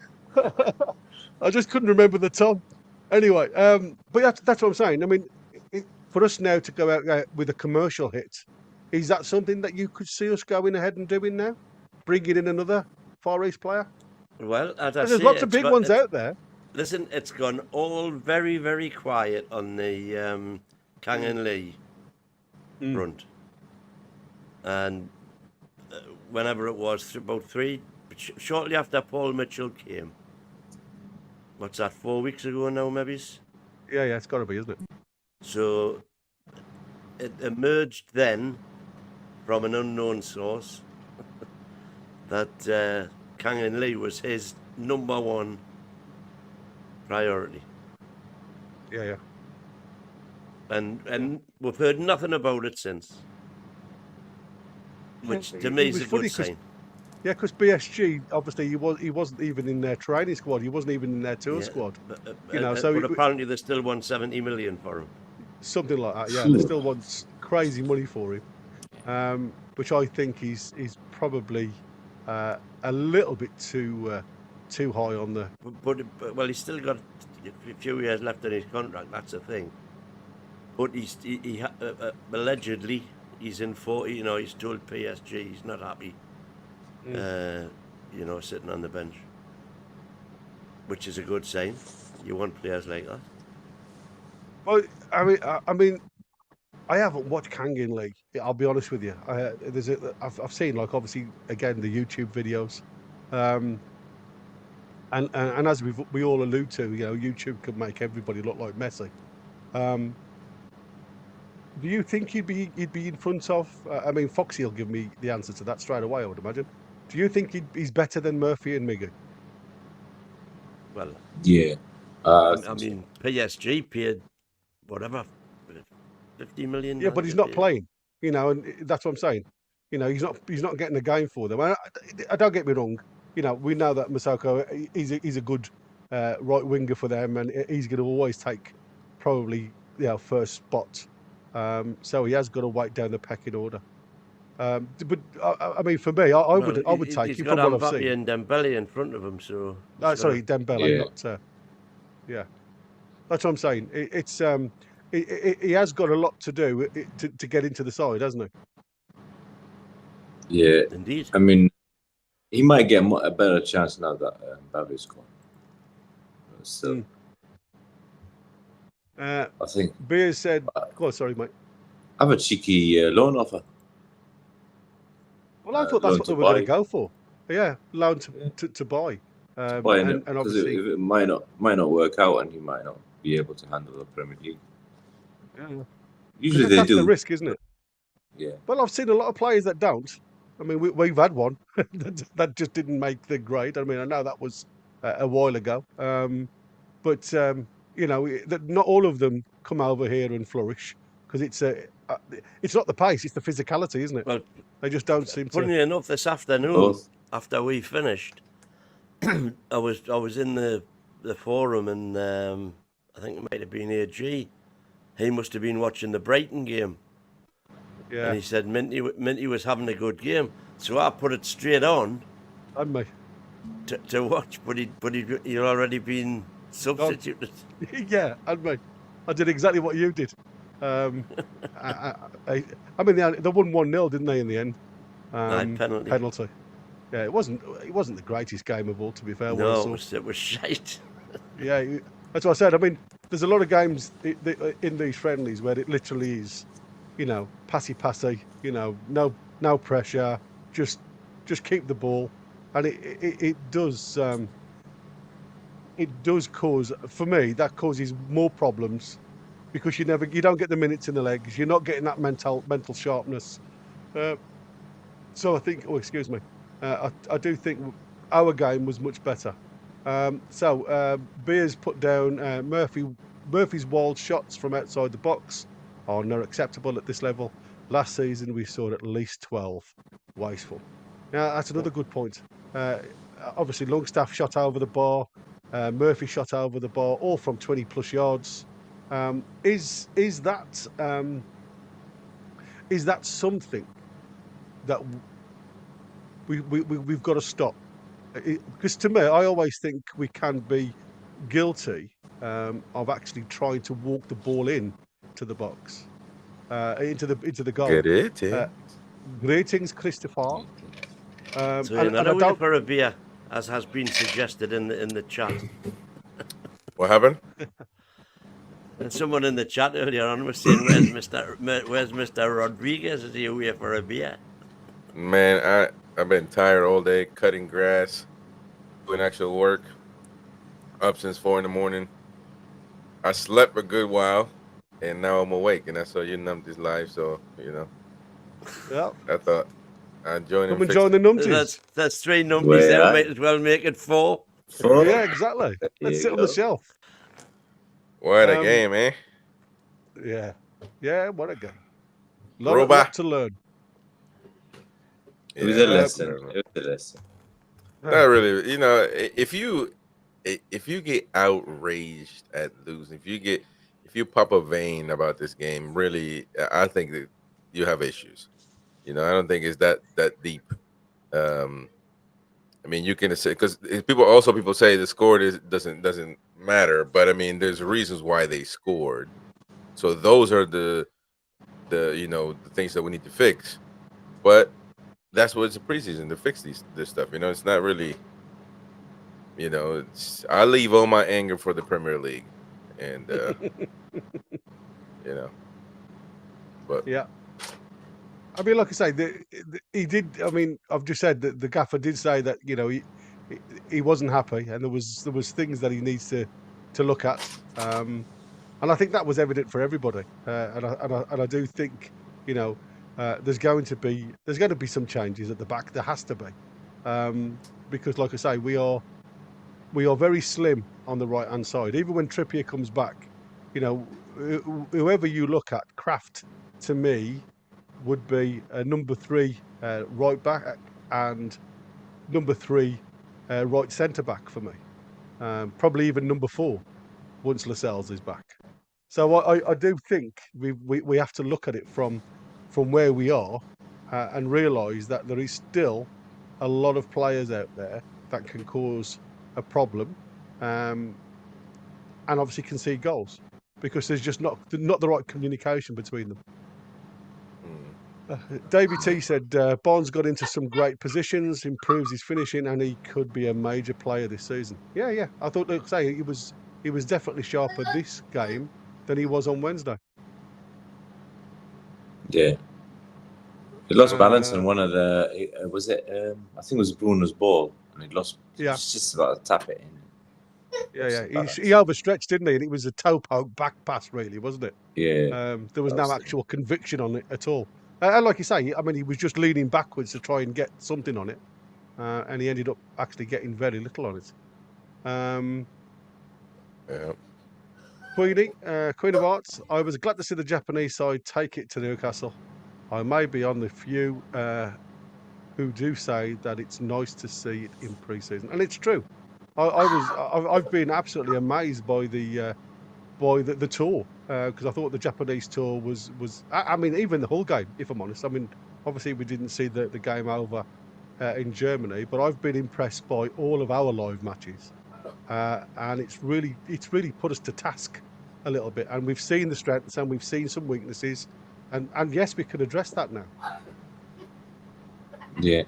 I just couldn't remember the Tom. Anyway, but that's what I'm saying. I mean, for us now to go out with a commercial hit, is that something that you could see us going ahead and doing now? Bringing in another Far East player? Well, as I say, there's lots of big ones out there. Listen, it's gone all very, very quiet on the Kang and Lee front. And whenever it was, shortly after Paul Mitchell came, what's that, 4 weeks ago now, maybe? Yeah, it's got to be, isn't it? So it emerged then from an unknown source that Kang and Lee was his number one priority. Yeah. And we've heard nothing about it since, which to me is a good sign. Yeah, because BSG, obviously, he wasn't even in their training squad. He wasn't even in their tour squad. But apparently they still want 70 million for him. Something like that. Yeah, they still want crazy money for him, which I think is probably a little bit too too high on the. But well, he's still got a few years left in his contract. That's the thing. But he allegedly he's in 40. You know, he's told PSG he's not happy. You know, sitting on the bench, which is a good sign. You want players like that. Well, I mean, I haven't watched Kangen League. I'll be honest with you. I've seen, like, obviously again the YouTube videos, and as we all allude to, you know, YouTube can make everybody look like Messi. Do you think he'd be in front of? I mean, Foxy will give me the answer to that straight away, I would imagine. Do you think he's better than Murphy and Miggy? Well, Yeah. I mean, PSG paid whatever, 50 million. Yeah, but he's not playing. You know, and that's what I'm saying. You know, he's not getting a game for them. I don't get me wrong. You know, we know that Masako he's a good right winger for them, and he's going to always take probably first spot. So he has got to wait down the pecking order. But I mean, for me, I would take he's him got from what I've Mbappe seen. and Dembele in front of him, so. Sorry, Dembele, Yeah. not. Yeah, that's what I'm saying. He has got a lot to do to get into the side, hasn't he? Yeah. Indeed. I mean, he might get a better chance now that Mbappe's gone. So, I think. Beers said, "Go on, sorry, mate." I have a cheeky loan offer. Well, I thought that's loan what to they were going buy. to go for. Yeah, loan to buy. Why And not? obviously, If it might not work out, and he might not be able to handle the Premier League. yeah. Usually Because they that's do. the risk, isn't it? Yeah. Well, I've seen a lot of players that don't. I mean, we've had one that just didn't make the grade. I mean, I know that was a while ago, but you know, not all of them come over here and flourish because it's not the pace, it's the physicality, isn't it? Well, they just don't seem to. Funny enough, this afternoon, Both. after we finished, I was in the forum, and I think it might have been AG. He must have been watching the Brighton game. Yeah. And he said Minty was having a good game, so I put it straight on. And me. To watch, but he'd already been substituted. Yeah, and me. I did exactly what you did. I mean, they won 1-0, didn't they, in the end? Penalty. Yeah, it wasn't the greatest game of all, to be fair. No, it was shite. Yeah, that's what I said. I mean, there's a lot of games in these friendlies where it literally is, you know, passy, you know, no pressure, just keep the ball, and it does cause, for me, that causes more problems because you don't get the minutes in the legs, you're not getting that mental sharpness. So I think, excuse me, I do think our game was much better. So Beers put down Murphy's wild shots from outside the box are not acceptable at this level. Last season we saw at least 12. Wasteful. Now that's another good point. Obviously Longstaff shot over the bar, Murphy shot over the bar, all from 20 plus yards. Is that something that we've got to stop? Because to me, I always think we can be guilty of actually trying to walk the ball in to the box, into the goal. Get it? Greetings, Christopher. So you're not away for a beer, as has been suggested in the chat. What happened? And someone in the chat earlier on was saying, "Where's Mr. Rodriguez? Is he away for a beer?" Man, I've been tired all day, cutting grass, doing actual work, up since 4 a.m. I slept a good while, and now I'm awake, and I saw you numb this live, so, you know. Yeah. I thought I'd join Come and join the numpties. That's 3 numpties there. Might as well make it 4. Yeah, exactly. Let's sit on the shelf. What a game, eh? Yeah, what a game. Lot to learn. It was a lesson. It was a lesson. Not really. You know, if you get outraged at losing, if you pop a vein about this game, really, I think that you have issues. You know, I don't think it's that deep. I mean, you can say because people say the score doesn't matter, but I mean, there's reasons why they scored. So those are the things that we need to fix. But that's what it's a preseason to fix this stuff. It's not really. I leave all my anger for the Premier League, and but Yeah. I mean, like I say, he did. I mean, I've just said that the gaffer did say that he wasn't happy, and there was things that he needs to look at, and I think that was evident for everybody. And I do think there's going to be some changes at the back. There has to be, because like I say, we are very slim on the right hand side. Even when Trippier comes back, whoever you look at, Kraft to me would be a number 3 right back and number 3 right centre back for me. Probably even number 4 once Lascelles is back. So I do think we have to look at it from where we are and realise that there is still a lot of players out there that can cause a problem and obviously concede goals because there's just not the right communication between them. Davey T said Barnes got into some great positions, improves his finishing, and he could be a major player this season. Yeah. I thought, like say, he was definitely sharper this game than he was on Wednesday. Yeah. He lost balance on one of the. Was it? I think it was Bruno's ball, and he lost. Yeah. It's just about to tap it in. Yeah. He overstretched, didn't he? And it was a toe poke back pass, really, wasn't it? Yeah. There was no actual conviction on it at all. And like you say, I mean, he was just leaning backwards to try and get something on it, and he ended up actually getting very little on it. Yeah. Queenie, Queen of Hearts, I was glad to see the Japanese side take it to Newcastle. I may be on the few who do say that it's nice to see it in pre-season, and it's true. I've been absolutely amazed by the tour because I thought the Japanese tour was. I mean, even the whole game, if I'm honest. I mean, obviously we didn't see the game over in Germany, but I've been impressed by all of our live matches, and it's really put us to task a little bit, and we've seen the strengths and we've seen some weaknesses, and yes, we can address that now. Yeah,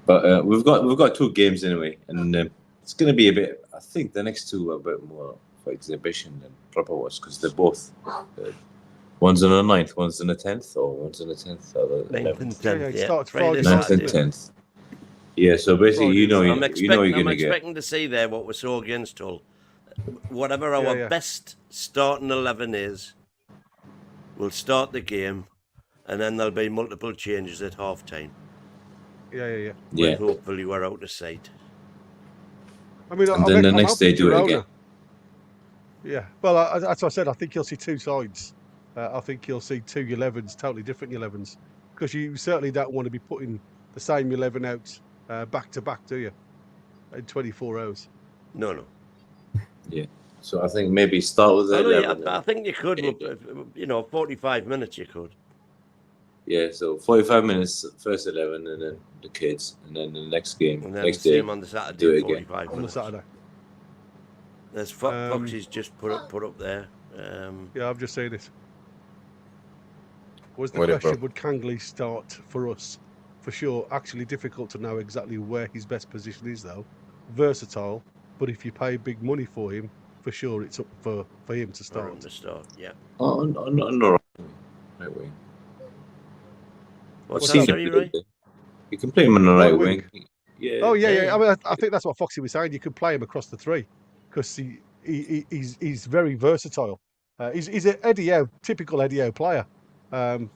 but we've got 2 games anyway, and it's going to be a bit. I think the next 2 are a bit more for exhibition than proper watch because they're both. One's on the 9th, one's on the 10th, or one's on the 10th, or the 9th and 10th. It starts Friday, 9th and 10th. Yeah, so basically, Friday, I'm expecting to see there what we saw against Hull. Whatever our best starting 11 is, we'll start the game, and then there'll be multiple changes at half time. Yeah. When hopefully we're out of sight. I mean, and then the next day do it again. Yeah, well, as I said, I think you'll see 2 sides. I think you'll see 2 11s, totally different 11s, because you certainly don't want to be putting the same 11 out back to back, do you? In 24 hours. No. Yeah. So I think maybe start with the 11. I think you could. 45 minutes you could. Yeah, so 45 minutes, first 11, and then the kids, and then the next game, and then next day, on the Saturday, do it 45 again. minutes. On the Saturday. There's Foxy's just put up there. Yeah, I've just seen it. Was the question, would Kangley start for us? For sure. Actually difficult to know exactly where his best position is, though. Versatile, but if you pay big money for him, for sure it's up for him to start. On the start, yeah. On the right wing. What's that, right? You can play him on the right wing. Yeah. Oh, yeah. I mean, I think that's what Foxy was saying. You could play him across the 3 because he's very versatile. He's an Eddie Howe, typical Eddie Howe player.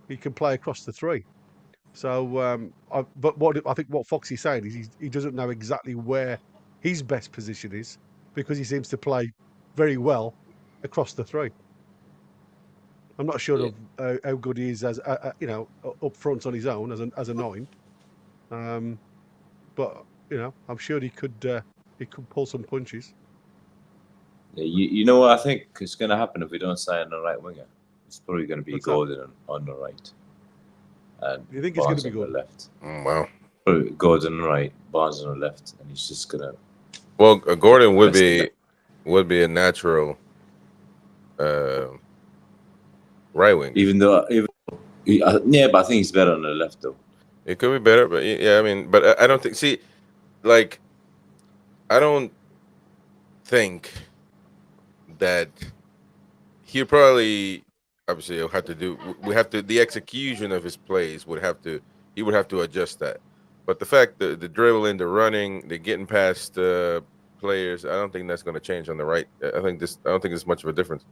He can play across the 3. So, but I think what Foxy's saying is he doesn't know exactly where his best position is because he seems to play very well across the 3. I'm not sure of how good he is as up front on his own as a 9. But I'm sure he could pull some punches. Yeah, you know what I think is going to happen if we don't sign the right winger? It's probably going to be Gordon on the right. And you think it's going to be good? Left. Wow. Gordon right, Barnes on the left, and he's just gonna. Well, Gordon would Rest be a natural right wing. Yeah, but I think he's better on the left though. It could be better, but yeah, I mean, but I don't think. See, like, I don't think that he probably obviously he'll have to do. We have to the execution of his plays would have to. He would have to adjust that. But the fact that the dribbling, the running, the getting past players, I don't think that's going to change on the right. I don't think there's much of a difference,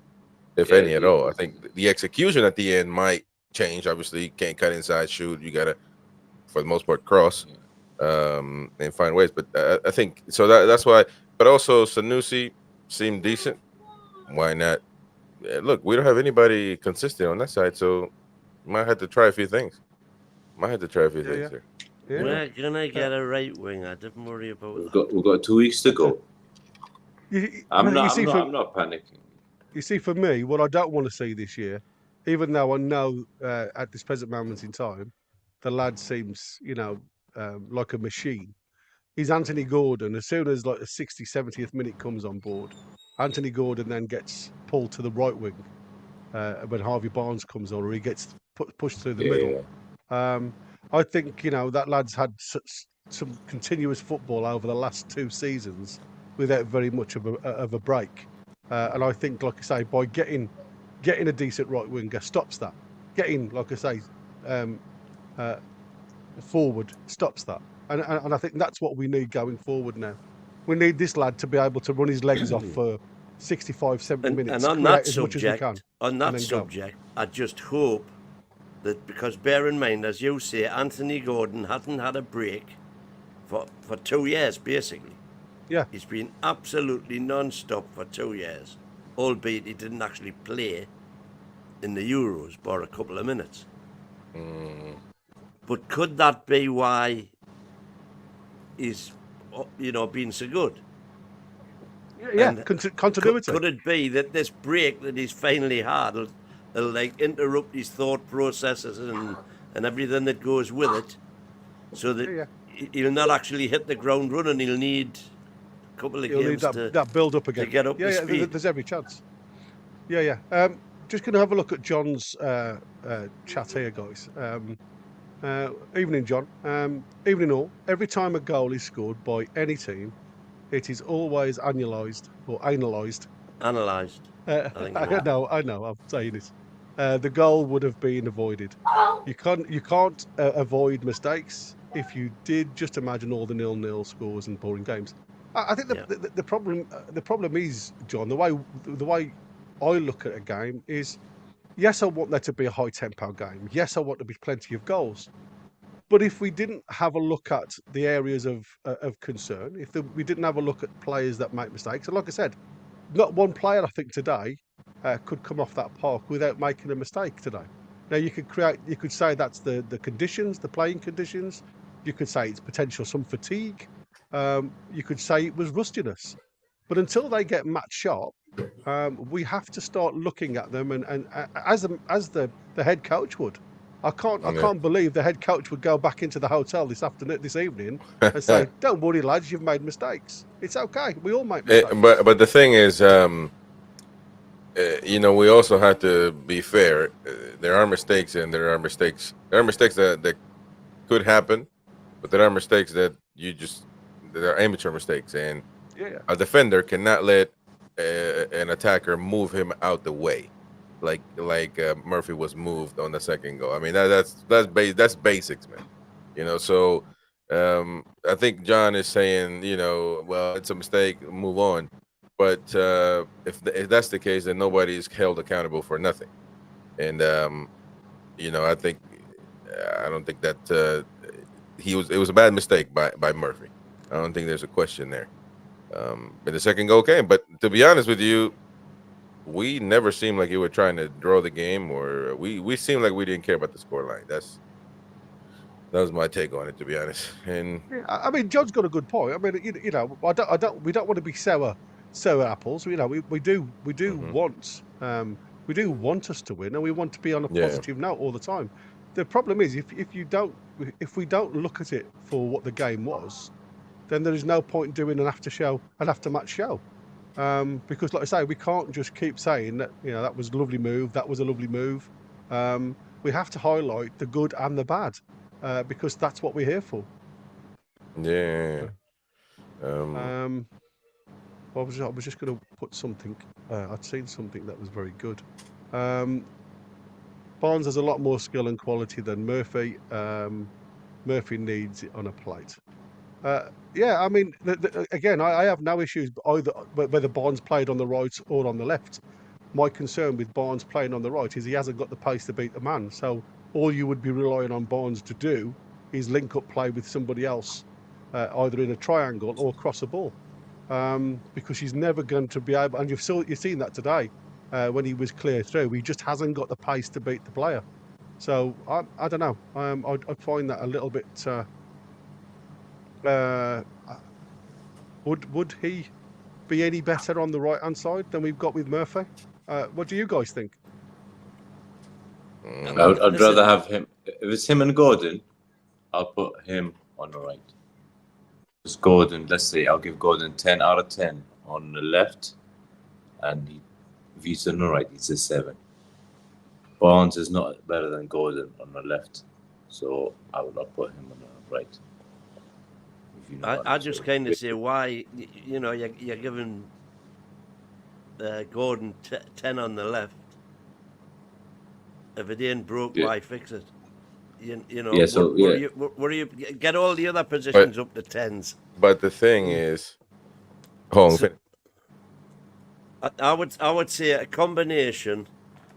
if any at all. I think the execution at the end might change. Obviously, you can't cut inside, shoot. You gotta, for the most part, cross and find ways. But I think so. That's why. But also, Sanusi seemed decent. Why not? Look, we don't have anybody consistent on that side, so might have to try a few things. Things here. Yeah. We're gonna get a right winger. Don't worry about that. We've got 2 weeks to go. I'm not panicking. You see, for me, what I don't want to see this year, even though I know at this present moment in time, the lad seems, like a machine, is Anthony Gordon. As soon as like the 60th, 70th minute comes on board, Anthony Gordon then gets pulled to the right wing when Harvey Barnes comes on, or he gets pushed through the middle. I think, that lad's had some continuous football over the last 2 seasons without very much of a break. And I think, like I say, by getting a decent right winger stops that. Getting, like I say, forward stops that. And I think that's what we need going forward now. We need this lad to be able to run his legs off for 65, 70 minutes. And on that subject, I just hope that, because bear in mind, as you say, Anthony Gordon hasn't had a break for 2 years, basically. Yeah. He's been absolutely non-stop for 2 years, albeit he didn't actually play in the Euros for a couple of minutes. But could that be why he's, been so good? Yeah, continuity. Could it be that this break that he's finally had will like interrupt his thought processes and everything that goes with it, so that he'll not actually hit the ground running? He'll need a couple of games that build up again to get up to speed. There's every chance. Just going to have a look at John's chat here, guys. Evening, John. Evening all. Every time a goal is scored by any team, it is always analysed. Analysed. I know. I'm saying it. The goal would have been avoided. You can't avoid mistakes. If you did, just imagine all the 0-0 scores and boring games. I think the problem is, John, the way I look at a game is, yes, I want there to be a high tempo game. Yes, I want there to be plenty of goals. But if we didn't have a look at the areas of concern, we didn't have a look at players that make mistakes, and like I said, not one player I think today could come off that park without making a mistake today. Now you could say that's the conditions, the playing conditions. You could say it's potential some fatigue. You could say it was rustiness. But until they get match sharp, we have to start looking at them and as the head coach would. I can't believe the head coach would go back into the hotel this evening and say, "Don't worry, lads, you've made mistakes. It's okay. We all make mistakes." But the thing is, we also have to be fair. There are mistakes, and there are mistakes. There are mistakes that could happen, but there are mistakes that are amateur mistakes, and a defender cannot let an attacker move him out the way, like Murphy was moved on the second goal. I mean, that's basics, man. So I think John is saying, well, it's a mistake, move on. But if that's the case, then nobody is held accountable for nothing. And I don't think that it was a bad mistake by Murphy. I don't think there's a question there. But the second goal came. But to be honest with you, we never seemed like you were trying to draw the game, or we seemed like we didn't care about the scoreline. That was my take on it, to be honest. And I mean, John's got a good point. I mean, we don't want to be sour apples. We do want us to win, and we want to be on a positive note all the time. the problem is if we don't look at it for what the game was, then there is no point doing an aftermatch show. Because, like I say, we can't just keep saying that that was a lovely move, that was a lovely move. We have to highlight the good and the bad, because that's what we're here for. Yeah. I was just going to put something. I'd seen something that was very good. Barnes has a lot more skill and quality than Murphy. Murphy needs it on a plate. Yeah, I mean, again, I have no issues either whether Barnes played on the right or on the left. My concern with Barnes playing on the right is he hasn't got the pace to beat the man. So all you would be relying on Barnes to do is link up play with somebody else, either in a triangle or cross a ball, because he's never going to be able. And you've seen that today when he was clear through. He just hasn't got the pace to beat the player. So I don't know. I'd find that a little bit. Would he be any better on the right hand side than we've got with Murphy? What do you guys think? I'd rather have him. If it's him and Gordon, I'll put him on the right. Because Gordon, let's say I'll give Gordon 10 out of 10 on the left, and if he's on the right, he's a 7. Barnes is not better than Gordon on the left, so I would not put him on the right. I just kind of say why, you're giving Gordon 10 on the left. If it ain't broke, why fix it? Where you get all the other positions up to 10s. But the thing is, I would say a combination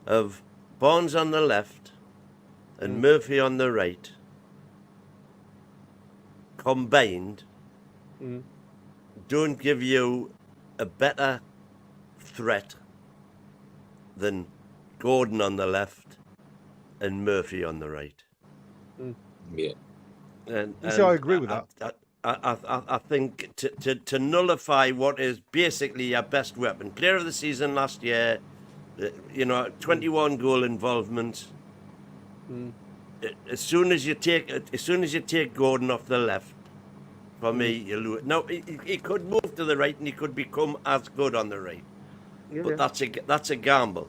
of Barnes on the left and Murphy on the right combined don't give you a better threat than Gordon on the left and Murphy on the right. Yeah. And I agree with that. I think to nullify what is basically your best weapon, player of the season last year, 21 goal involvement. As soon as you take Gordon off the left, for me, you lose. Now he could move to the right and he could become as good on the right, but that's a gamble.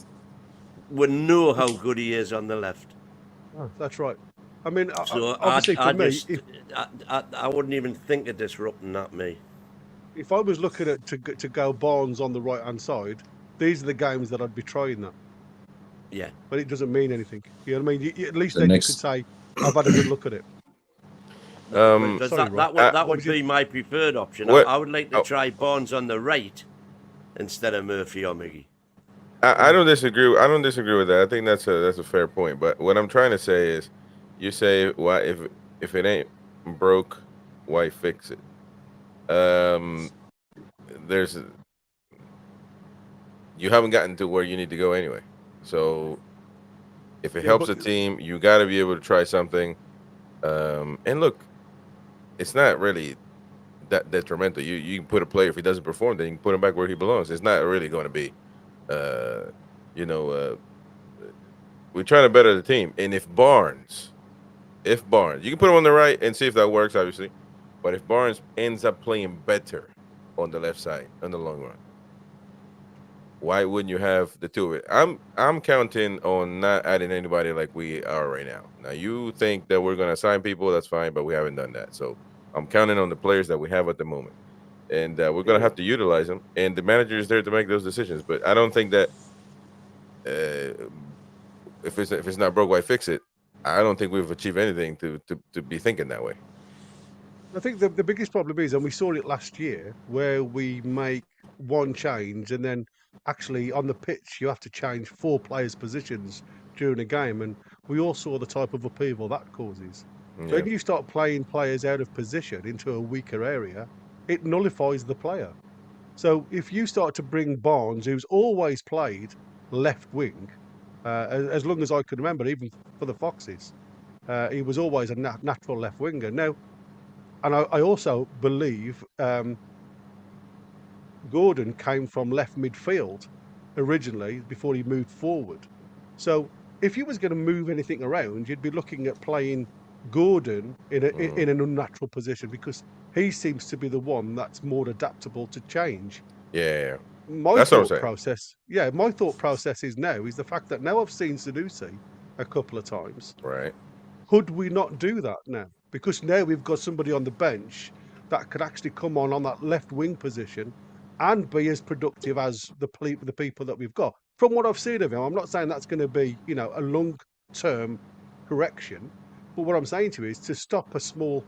We know how good he is on the left. Oh, that's right. I mean, so obviously for me, I wouldn't even think of disrupting that. If I was looking at to go Barnes on the right hand side, these are the games that I'd be trying that. Yeah, but it doesn't mean anything. You know what I mean? At least then you could say, "I've had a good look at it." Because that would be my preferred option. I would like to try Barnes on the right instead of Murphy or Miggy. I don't disagree. I don't disagree with that. I think that's a fair point. But what I'm trying to say is, you say, why if it ain't broke, why fix it? You haven't gotten to where you need to go anyway. So if it helps the team, you got to be able to try something. And look, it's not really that detrimental. You can put a player, if he doesn't perform, then you can put him back where he belongs. It's not really going to be, we're trying to better the team. And if Barnes, you can put him on the right and see if that works, obviously. But if Barnes ends up playing better on the left side in the long run, why wouldn't you have the two of it? I'm counting on not adding anybody like we are right now. Now, you think that we're going to sign people, that's fine, but we haven't done that. So I'm counting on the players that we have at the moment. And we're going to have to utilize them. And the manager is there to make those decisions. But I don't think that if it's not broke, why fix it? I don't think we've achieved anything to be thinking that way. I think the biggest problem is, and we saw it last year, where we make one change and then actually on the pitch you have to change 4 players' positions during a game, and we all saw the type of upheaval that causes. So if you start playing players out of position into a weaker area, it nullifies the player. So if you start to bring Barnes, who's always played left wing, as long as I can remember, even for the Foxes, he was always a natural left winger. Now, and I also believe Gordon came from left midfield originally before he moved forward. So if you was going to move anything around, you'd be looking at playing Gordon in an unnatural position, because he seems to be the one that's more adaptable to change. Yeah. My That's what I'm thought saying. process, is the fact that now I've seen Sanusi a couple of times. Right. Could we not do that now? Because now we've got somebody on the bench that could actually come on that left wing position and be as productive as the people that we've got. From what I've seen of him, I'm not saying that's going to be, a long-term correction, but what I'm saying to you is to stop a small,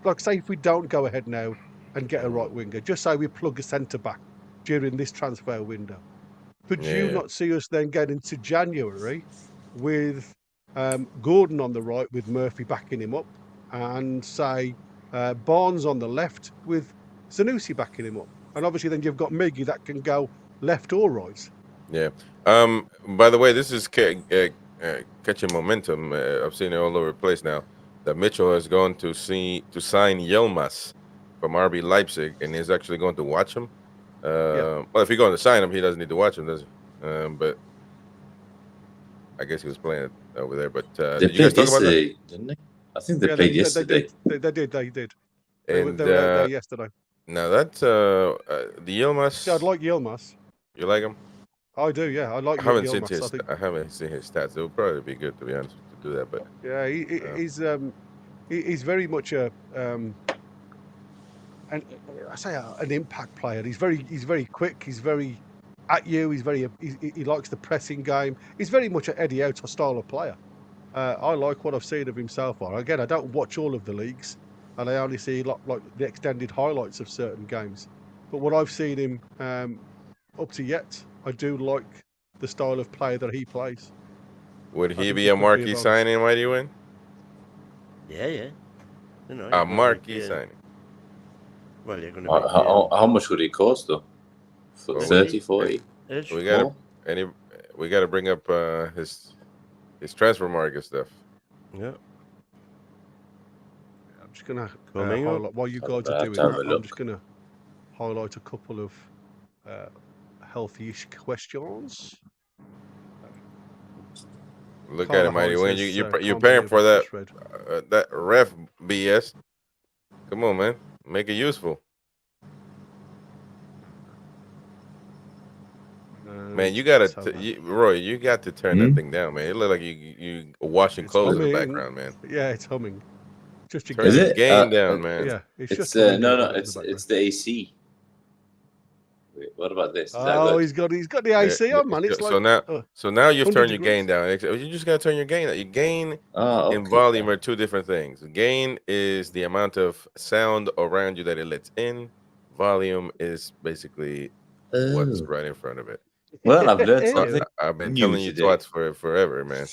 like say if we don't go ahead now and get a right winger, just say we plug a centre back during this transfer window. Could you not see us then get into January with Gordon on the right with Murphy backing him up, and say Barnes on the left with Sanusi backing him up? And obviously then you've got Miggy that can go left or right. Yeah. By the way, this is catching momentum. I've seen it all over the place now. That Mitchell is going to sign Yilmaz from RB Leipzig, and is actually going to watch him. Well, if you're going to sign him, he doesn't need to watch him, does he? But I guess he was playing over there. But they did you guys played talk about that? yesterday, didn't they? I think they played yesterday. They did. They were And there yesterday. now that's the Yilmaz. Yeah, I'd like Yilmaz. You like him? I do, yeah. I like I haven't Yilmaz. I haven't seen his stats. It would probably be good, to be honest, to do that. But yeah, he's very much an impact player. He's very quick. He's very at you. He likes the pressing game. He's very much an Eddie Howe style of player. I like what I've seen of him so far. Again, I don't watch all of the leagues, and I only see like the extended highlights of certain games. But what I've seen him up to yet, I do like the style of play that he plays. Would he be a marquee signing, Mighty Win? Yeah. A marquee signing. Well, you're going to how much would he cost, though? 30, 40? We got to bring up his transfer market stuff. Yeah. I'm just going to highlight, while you guys are doing that, I'm just going to highlight a couple of healthy-ish questions. Look at it, Mighty Win. You're paying for that ref BS. Come on, man. Make it useful. Man, you gotta, Roy. You got to turn that thing down, man. It look like you washing clothes in the background, man. Yeah, it's humming. Just turn the gain down, man. Yeah, it's the AC. Wait, what about this? He's got the AC on, man. It's so now you've turned your gain down. You just gotta turn your gain down. Your gain and volume are two different things. Gain is the amount of sound around you that it lets in. Volume is basically what's right in front of it. Well, I've learned something. I've been telling you twats for forever, man.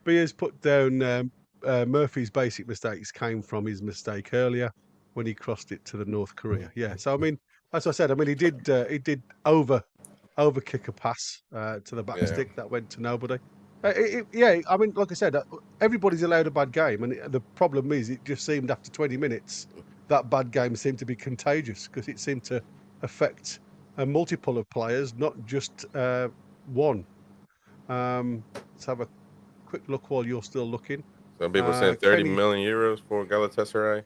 Beers put down Murphy's basic mistakes came from his mistake earlier when he crossed it to the North Korea. Yeah, so I mean, as I said, he did over kick a pass to the back stick that went to nobody. I mean, like I said, everybody's allowed a bad game, and the problem is it just seemed after 20 minutes that bad game seemed to be contagious, because it seemed to affect a multiple of players, not just one. Let's have a quick look while you're still looking. Some people saying 30 million euros for Galatasaray.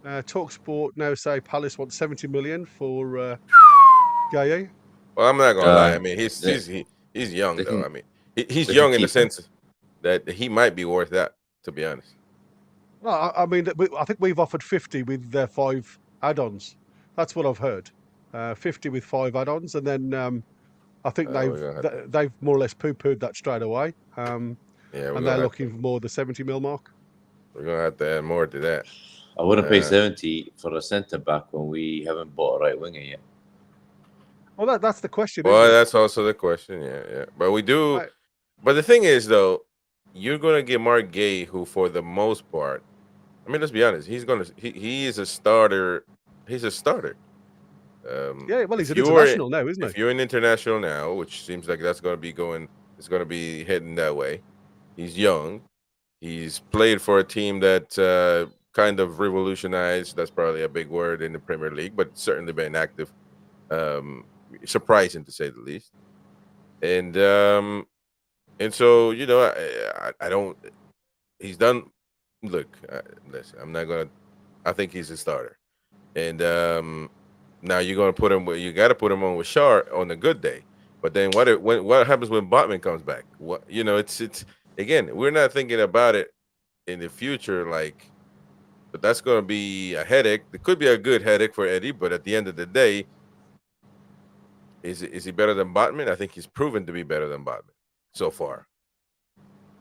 TalkSport now say Palace wants 70 million for Gaye. Well, I'm not gonna lie. I mean, he's young though. I mean, he's young in the sense that he might be worth that. To be honest. No, I mean, I think we've offered 50 with 5 add-ons. That's what I've heard. 50 with 5 add-ons, and then I think they've more or less poo-pooed that straight away. And they're looking for more the 70 mil mark. We're gonna have to add more to that. I wouldn't pay 70 for a centre back when we haven't bought a right winger yet. Well, that's the question. Well, that's also the question. Yeah. But we do. Right. But the thing is, though, you're gonna get Mark Gay, who, for the most part, I mean, let's be honest, he is a starter. He's a starter. Well, he's an international now, isn't he? If you're an international now, which seems like it's going to be heading that way. He's young. He's played for a team that kind of revolutionized. That's probably a big word in the Premier League, but certainly been active. Surprising to say the least. And so I don't. He's done. Look, listen. I'm not gonna. I think he's a starter, and now you're gonna put him. You got to put him on with Shar on a good day. But then what happens when Botman comes back? It's again. We're not thinking about it in the future, but that's going to be a headache. It could be a good headache for Eddie, but at the end of the day, is he better than Botman? I think he's proven to be better than Botman so far,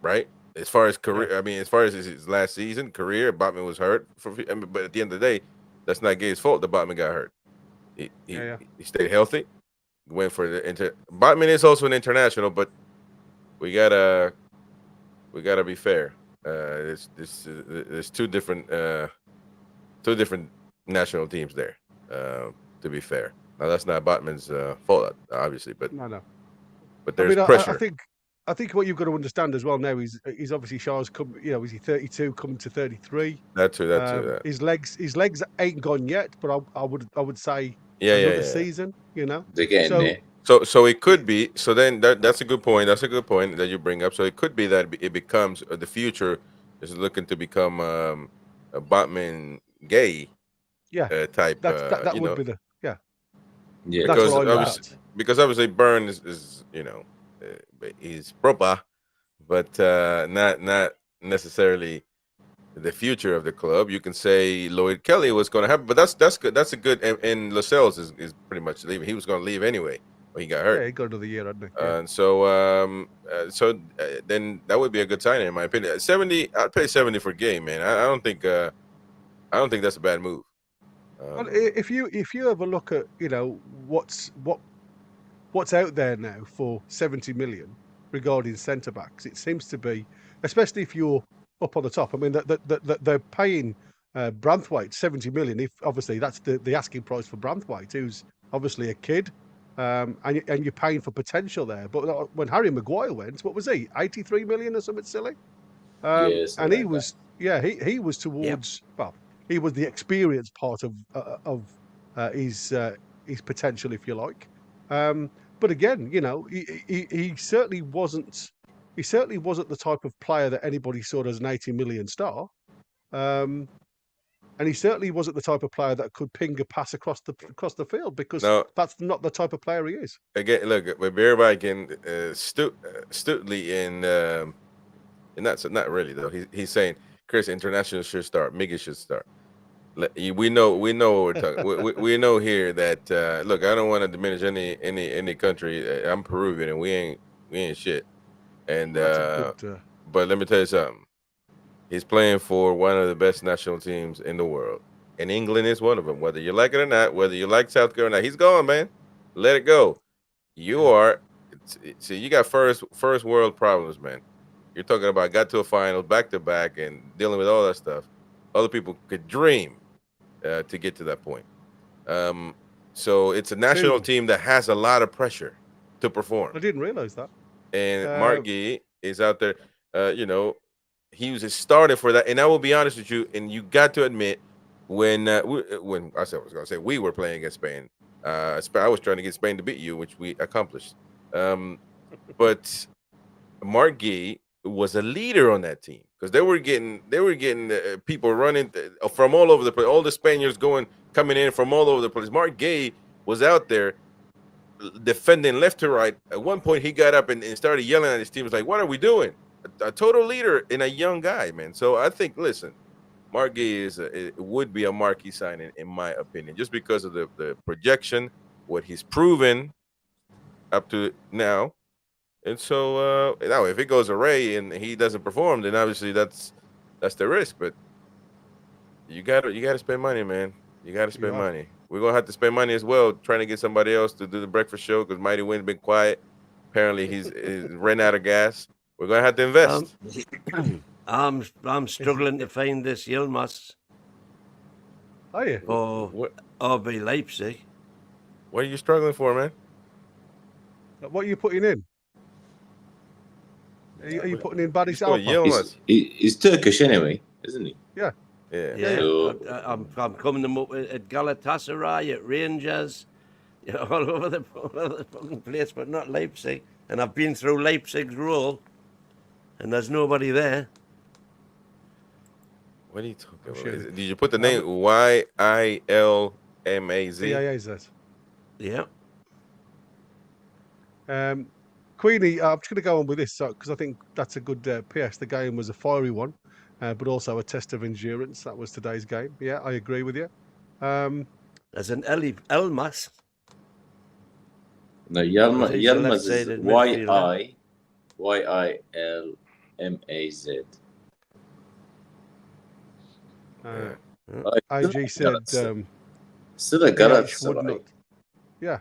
right? As far as career, I mean, as far as his last season career, Botman was hurt. But at the end of the day, that's not Gay's fault that Botman got hurt. He stayed healthy. Went for the Botman is also an international, but we gotta be fair. There's two different national teams there. To be fair, now that's not Botman's fault, obviously, but no. But there's pressure. I think what you've got to understand as well now is obviously Shaw's come. Is he 32, coming to 33? That's true. His legs ain't gone yet, but I would say another season. They're getting there. So it could be. So then that's a good point. That's a good point that you bring up. So it could be that it becomes the future is looking to become a Botman Gay type. That would be the because obviously Byrne is he's proper, but not necessarily the future of the club. You can say Lloyd Kelly was going to happen, but that's good. That's a good. And Lascelles is pretty much leaving. He was going to leave anyway. He got hurt. Yeah, he got another year, I think. And so then that would be a good signing, in my opinion. 70, I'd pay 70 for Gay, man. I don't think that's a bad move. Well, if you have a look at what's out there now for 70 million regarding centre backs, it seems to be, especially if you're up on the top. I mean, they're paying Branthwaite 70 million. If obviously that's the asking price for Branthwaite, who's obviously a kid. And you're paying for potential there. But when Harry Maguire went, what was he? 83 million or something silly? Yes, and he was towards. Well, he was the experience part of his potential, if you like. But again, he certainly wasn't. He certainly wasn't the type of player that anybody saw as an 80 million star. And he certainly wasn't the type of player that could ping a pass across the field, because that's not the type of player he is. Again, look, but everybody can astutely and that's not really though. He's saying Chris, international should start. Miggy should start. We know what we're talking. we know here that look, I don't want to diminish any country. I'm Peruvian and we ain't shit. And but let me tell you something. He's playing for one of the best national teams in the world. And England is one of them. Whether you like it or not, whether you like South Carolina, he's gone, man. Let it go. You got first world problems, man. You're talking about got to a final, back-to-back, and dealing with all that stuff. Other people could dream to get to that point. So it's a national team that has a lot of pressure to perform. I didn't realize that. And Mark Gee is out there, he was starting for that, and I will be honest with you. And you got to admit, when we were playing against Spain, I was trying to get Spain to beat you, which we accomplished. But Mark Gee was a leader on that team because they were getting people running from all over the place. All the Spaniards coming in from all over the place. Mark Gee was out there defending left to right. At one point, he got up and started yelling at his team. He was like, "What are we doing?" A total leader in a young guy, man. So I think, listen, Mark Gee it would be a marquee signing, in my opinion, just because of the projection, what he's proven up to now. And so now if it goes away and he doesn't perform, then obviously that's the risk. But you gotta spend money, man. You gotta spend money. We're gonna have to spend money as well, trying to get somebody else to do the breakfast show because Mighty Wynn's been quiet. Apparently he's ran out of gas. We're gonna have to invest. I'm struggling to find this Yilmaz. Are you? Or RB Leipzig. What are you struggling for, man? What are you putting in? Are you putting in Badis Alpha? He's Turkish anyway, isn't he? Yeah. I'm coming them up at Galatasaray, at Rangers, all over the fucking place, but not Leipzig. And I've been through Leipzig's role, and there's nobody there. What are you talking about? Sure. Did you put the name Yilmaz? PAAZ. Yeah. Queenie, I'm just going to go on with this because I think that's a good PS. The game was a fiery one, but also a test of endurance. That was today's game. Yeah, I agree with you. There's an Elmas. No, He's a Yilmaz is left-sided midfielder. Yilmaz. AG said Still a PH would Galatasaray. not. Yeah.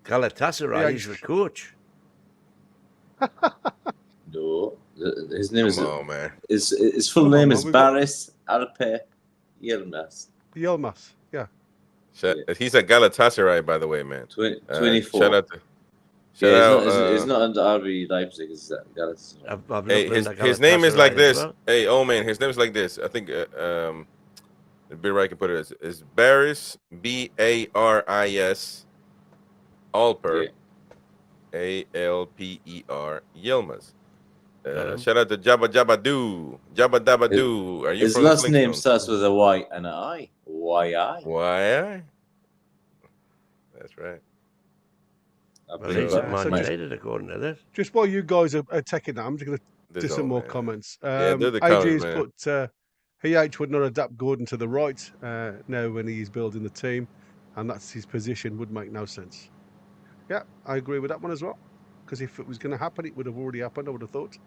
Galatasaray, he's the coach. No, his name Come on, man. his full Come on, name man, is we've got- Baris Alpe Yilmaz. Yilmaz. Yeah. He's at Galatasaray, by the way, man. 24. Shout out to. It's not under RB Leipzig. It's Galatasaray. I've Hey, looked into his name is Galatasaray like as this. well. Hey, oh man, his name is like this. I think the bit right can put it is Baris, Baris Alper, Alper Yilmaz. Shout out to Jabba Dabba Doo. Are you His from the last name Flintstones? starts with a Y and an I. Y-I. Why? That's right. I Well, believe he's that at was Man my- United, according to this. Just while you guys are taking that, I'm just going to do This some old more man. comments. Yeah, do the AG comments, has man. put PH would not adapt Gordon to the right now when he's building the team, and that's his position would make no sense. Yeah, I agree with that one as well. Because if it was going to happen, it would have already happened. I would have thought.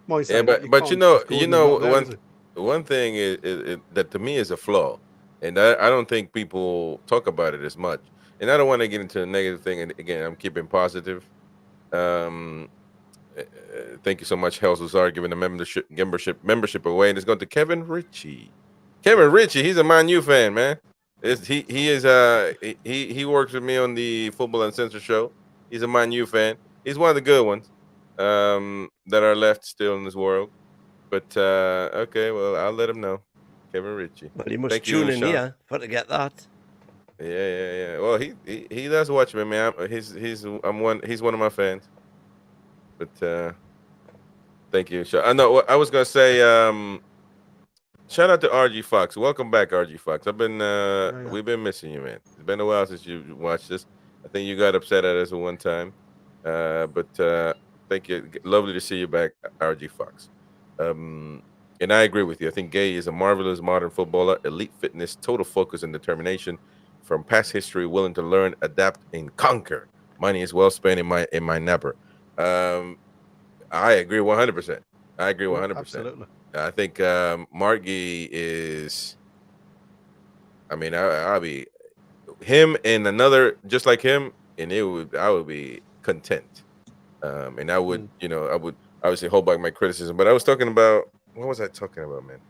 Yeah, Saying but that, you can't know, if Gordon's not there, is it? one thing is that to me is a flaw, and I don't think people talk about it as much. And I don't want to get into a negative thing. And again, I'm keeping positive. Thank you so much, Helsuzar, giving the membership away, and it's going to Kevin Ritchie. Kevin Ritchie, he's a Man U fan, man. He works with me on the Football Uncensored show. He's a Man U fan. He's one of the good ones that are left still in this world. But okay, well, I'll let him know. Kevin Ritchie. Well, he must Thank you, tune in Sean. here for to get that. Yeah. Well, he does watch me, man. He's one of my fans. But thank you, Sean. I know I was gonna say. Shout out to RG Fox. Welcome back, RG Fox. We've been missing you, man. It's been a while since you watched this. I think you got upset at us at one time. But thank you. Lovely to see you back, RG Fox. And I agree with you. I think Gay is a marvelous modern footballer, elite fitness, total focus and determination. From past history, willing to learn, adapt, and conquer. Money is well spent in my napper. I agree 100%. I agree 100%. Absolutely. I think Margie is. I mean, I'll be him and another just like him, and I would be content. And I would, I would obviously hold back my criticism. But I was talking about what was I talking about, man?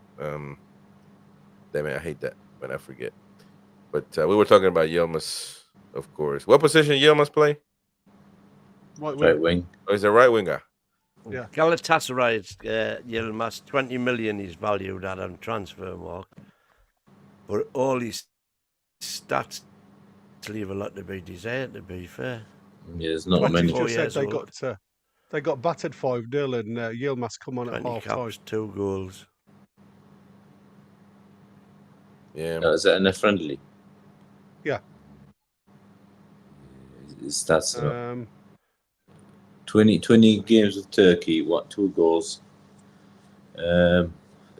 Damn it, I hate that when I forget. But we were talking about Yilmaz, of course. What position Yilmaz play? Right wing. Oh, he's a right winger. Yeah. Galatasaray's Yilmaz, 20 million he's valued at on transfer mark. But all his stats leave a lot to be desired, to be fair. Yeah, there's not What many. you just said, years they old. got battered 5-0 and Yilmaz come on at 20 half time. caps, 2 goals. Yeah. Is that in a friendly? Yeah. His stats are 20 20 games with Turkey, 2 goals. In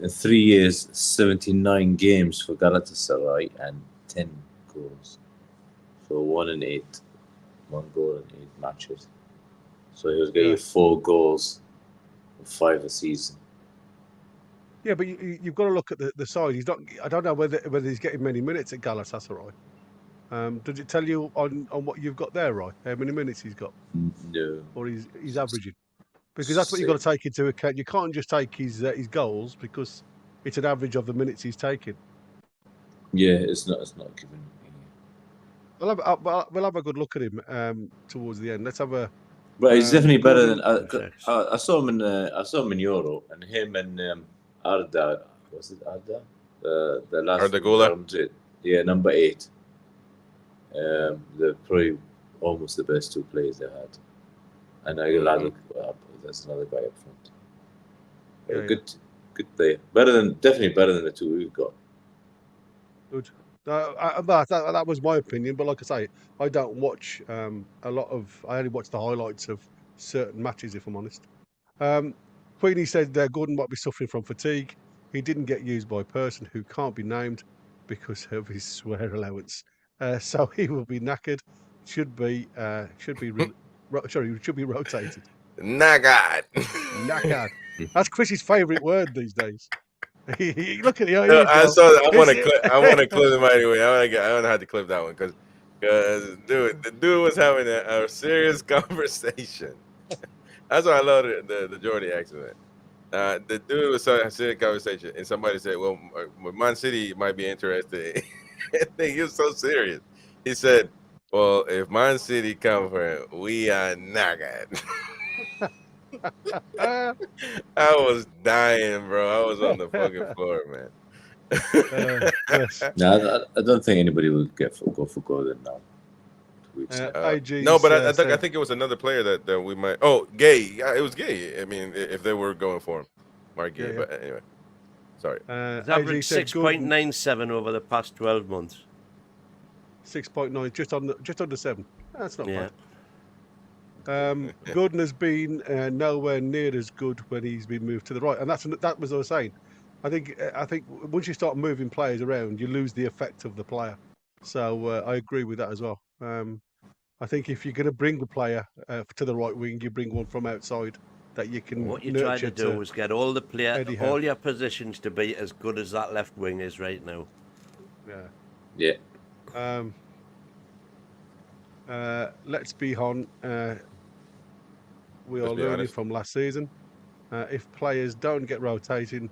3 years, 79 games for Galatasaray and 10 goals. So 1 in 8. 1 goal in 8 matches. So he was getting 4 goals for 5 a season. Yeah, but you've got to look at the side. He's not. I don't know whether he's getting many minutes at Galatasaray. Does it tell you on what you've got there, right? How many minutes he's got? No. Or he's averaging? Because that's what you've got to take into account. You can't just take his goals because it's an average of the minutes he's taking. Yeah, it's not given. We'll have a good look at him towards the end. Let's have a. But he's definitely better than Thanks. I saw him in Euro, and him and Arda. Was it Arda? The last Arda Güler? Real Madrid. Yeah, number 8. They're probably almost the best 2 players they had. And Aguilar, that's another guy up front. Yeah, Good player. Definitely better than the two we've got. Good. That was my opinion, but like I say, I don't watch a lot of. I only watch the highlights of certain matches, if I'm honest. Queenie said Gordon might be suffering from fatigue. He didn't get used by a person who can't be named because of his swear allowance. So he will be knackered. Should be rotated. Knackered. Knackered. That's Chris's favourite word these days. Look at the No, I go. saw that. I want to clip him anyway. I want to have to clip that one because the dude was having a serious conversation. That's why I love the Jordy accent. The dude was having a serious conversation, and somebody said, "Well, Man City might be interested." He was so serious. He said, "Well, if Man City come for him, we are knackered." I was dying, bro. I was on the fucking floor, man. No, I don't think anybody will go for Gordon now. No, but I think it was another player that we might. Oh, Gay. Yeah, it was Gay. I mean, if they were going for him, Mark Gay. Yeah. But anyway, sorry. He's averaged 6.97 over the past 12 months. 6.9, just under 7. That's not bad. Gordon has been nowhere near as good when he's been moved to the right, and that was what I was saying. I think once you start moving players around, you lose the effect of the player. So I agree with that as well. I think if you're going to bring the player to the right wing, you bring one from outside that you can. What you try to do is get all your positions to be as good as that left wing is right now. Yeah. Let's be on. We are learning from last season. If players don't get rotating,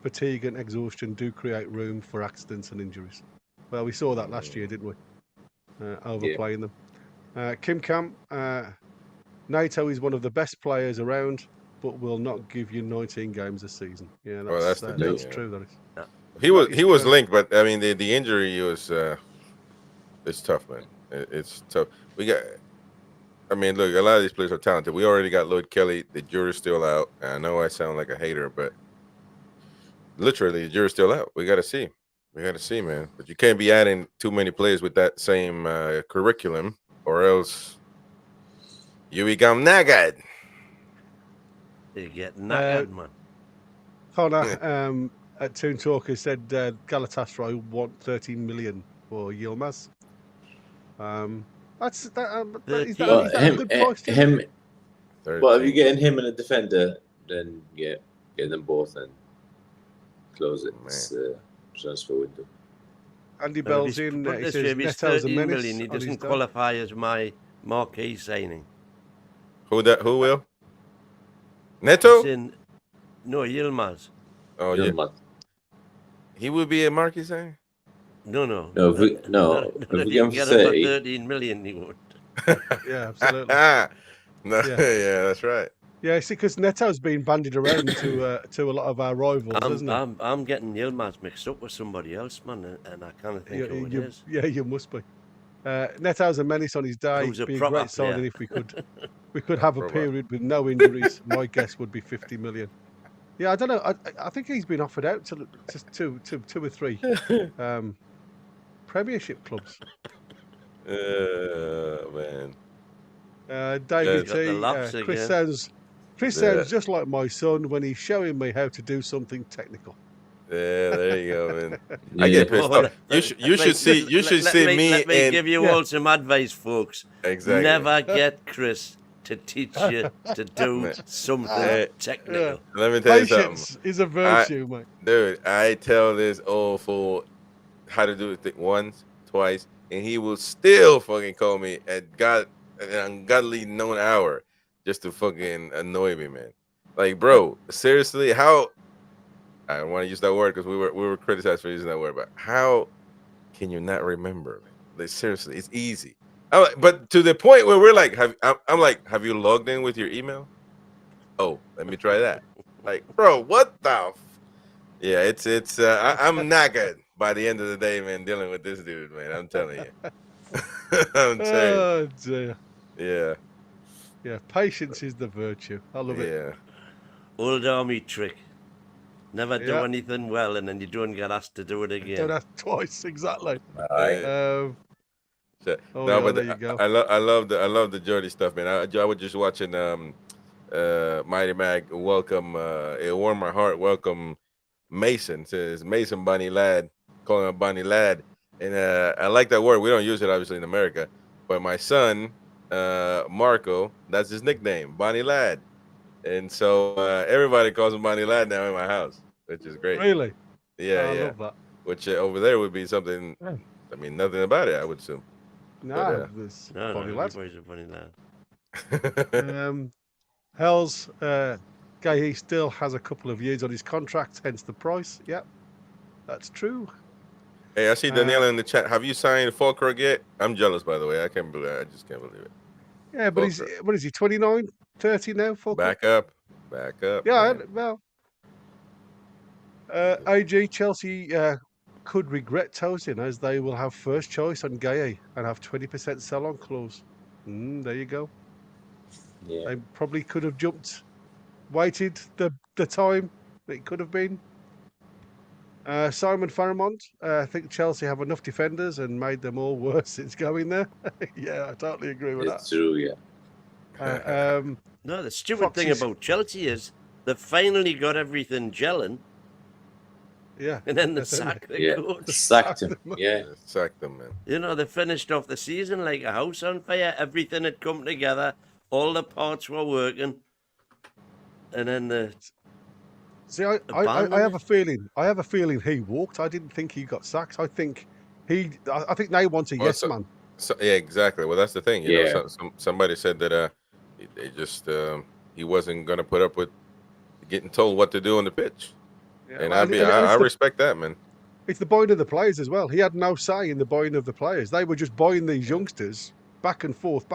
fatigue and exhaustion do create room for accidents and injuries. Well, we saw that last year, didn't we? Overplaying them. Kim Camp, NATO is one of the best players around, but will not give you 19 games a season. Yeah, that's true. That is. He was linked, but I mean the injury was it's tough, man. It's tough. I mean, look, a lot of these players are talented. We already got Lloyd Kelly. The jury's still out. I know I sound like a hater, but literally the jury's still out. We got to see. Man. But you can't be adding too many players with that same curriculum, or else you become knackered. You get knackered, man. Connor at Toon Talker said Galatasaray want 13 million for Yilmaz. Is that a good price? Well, if you're getting him and a defender, then get them both and close it. It's transfer window. Andy Bell's in. He says Neto's a menace. He doesn't qualify as my marquee signing. Who will? Neto? No, Yilmaz. Oh, Yilmaz. He would be a marquee signing? No. If we get him for 13 million, he would. Yeah, absolutely. Yeah, that's right. Yeah, see, because Neto's been bandied around to a lot of our rivals, isn't it? I'm getting Yilmaz mixed up with somebody else, man, and I kind of think who it is. Yeah, you must be. Neto's a menace on his day. It'd be a great signing if we could have a period with no injuries. My guess would be 50 million. Yeah, I don't know. I think he's been offered out to two or three Premiership clubs. Man. David T. Chris sounds just like my son when he's showing me how to do something technical. Yeah, there you go, man. I get pissed off. You should see me. Let me give you all some advice, folks. Exactly. Never get Chris to teach you to do something technical. Let me tell you something. Patience is a virtue, mate. Dude, I tell this old fool how to do it once, twice, and he will still fucking call me at an ungodly known hour just to fucking annoy me, man. Like, bro, seriously, how? I don't want to use that word because we were criticized for using that word, but how can you not remember? Like, seriously, it's easy. But to the point where we're like, I'm like, have you logged in with your email? Oh, let me try that. Like, bro, what the? Yeah, it's I'm not good by the end of the day, man. Dealing with this dude, man. I'm telling you. I'm telling you. Oh dear. Yeah. Yeah, patience is the virtue. I love it. Yeah. Old army trick. Never do Yeah. anything well, and then you don't get asked to do it Don't again. have twice, exactly. Aye. Um, So, oh, no, yeah, but there you go. I love the Jordy stuff, man. I was just watching Mighty Mag welcome. It warmed my heart. Welcome Mason, says Mason Bunny Lad, calling him Bunny Lad, and I like that word. We don't use it obviously in America, but my son Marco, that's his nickname, Bunny Lad, and so everybody calls him Bunny Lad now in my house, which is great. Really? Yeah, I yeah. love that. Which over there would be something. Yeah. I mean, nothing about it, I would assume. No, this No, funny no, lad. everybody's a funny lad. Hell's Gay still has a couple of years on his contract, hence the price. Yep, that's true. Hey, I see Daniela in the chat. Have you signed Fulkrug yet? I'm jealous, by the way. I can't believe it. I just can't believe it. Yeah, but he's, what is he, 29, 30 now? Back up. Yeah, man. well, AG, Chelsea could regret Tosin as they will have first choice on Gay and have 20% sell-on clause. There you go. Yeah. They probably could have waited the time it could have been. Simon Faramond, I think Chelsea have enough defenders and made them all worse since going there. Yeah, I totally agree with It's true, yeah. that. No, the stupid thing about Chelsea is they finally got everything gelling, Yeah, and then they sacked the coach. Sacked him. Yeah. Sacked them, man. You know, they finished off the season like a house on fire. Everything had come together. All the parts were working. And then the... See, I have a feeling. I have a feeling he walked. I didn't think he got sacked. I think they want a yes man. So, yeah, exactly. Well, that's the thing. You know, somebody said that they just he wasn't going to put up with getting told what to do on the pitch. Yeah, and I respect that, man. It's the buying of the players as well. He had no say in the buying of the players. They were just buying these youngsters back and forth,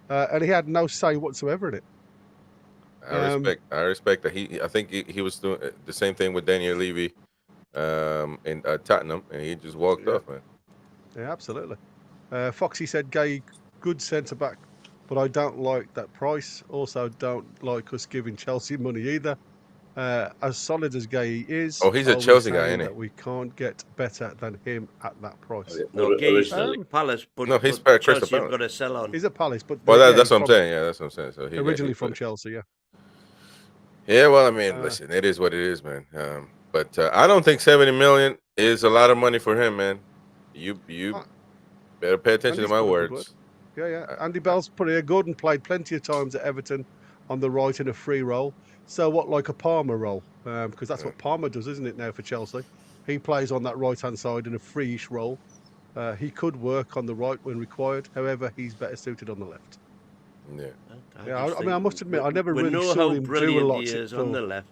and he had no say whatsoever in it. I respect that. I think he was doing the same thing with Daniel Levy in Tottenham, and he just walked off, man. Yeah, absolutely. Foxy said, Gay, good centre back, but I don't like that price. Also, don't like us giving Chelsea money either. As solid as Gay is, he's a Chelsea guy, isn't he? We can't get better than him at that price. No, Gay's Palace, but no, he's Chelsea Crystal Palace. Have got to sell on. He's at Palace, but that's what I'm saying. Yeah, that's what I'm saying. So he originally from Chelsea, yeah. Yeah, well, I mean, listen, it is what it is, man. But I don't think 70 million is a lot of money for him, man. You better pay attention to my words. Yeah. Andy Bell's pretty good and played plenty of times at Everton on the right in a free role. So what, like a Palmer role? Because that's what Palmer does, isn't it, now for Chelsea? He plays on that right-hand side in a free-ish role. He could work on the right when required. However, he's better suited on the left. Yeah. I mean, I must admit, I never really saw him do a lot. He is on the left.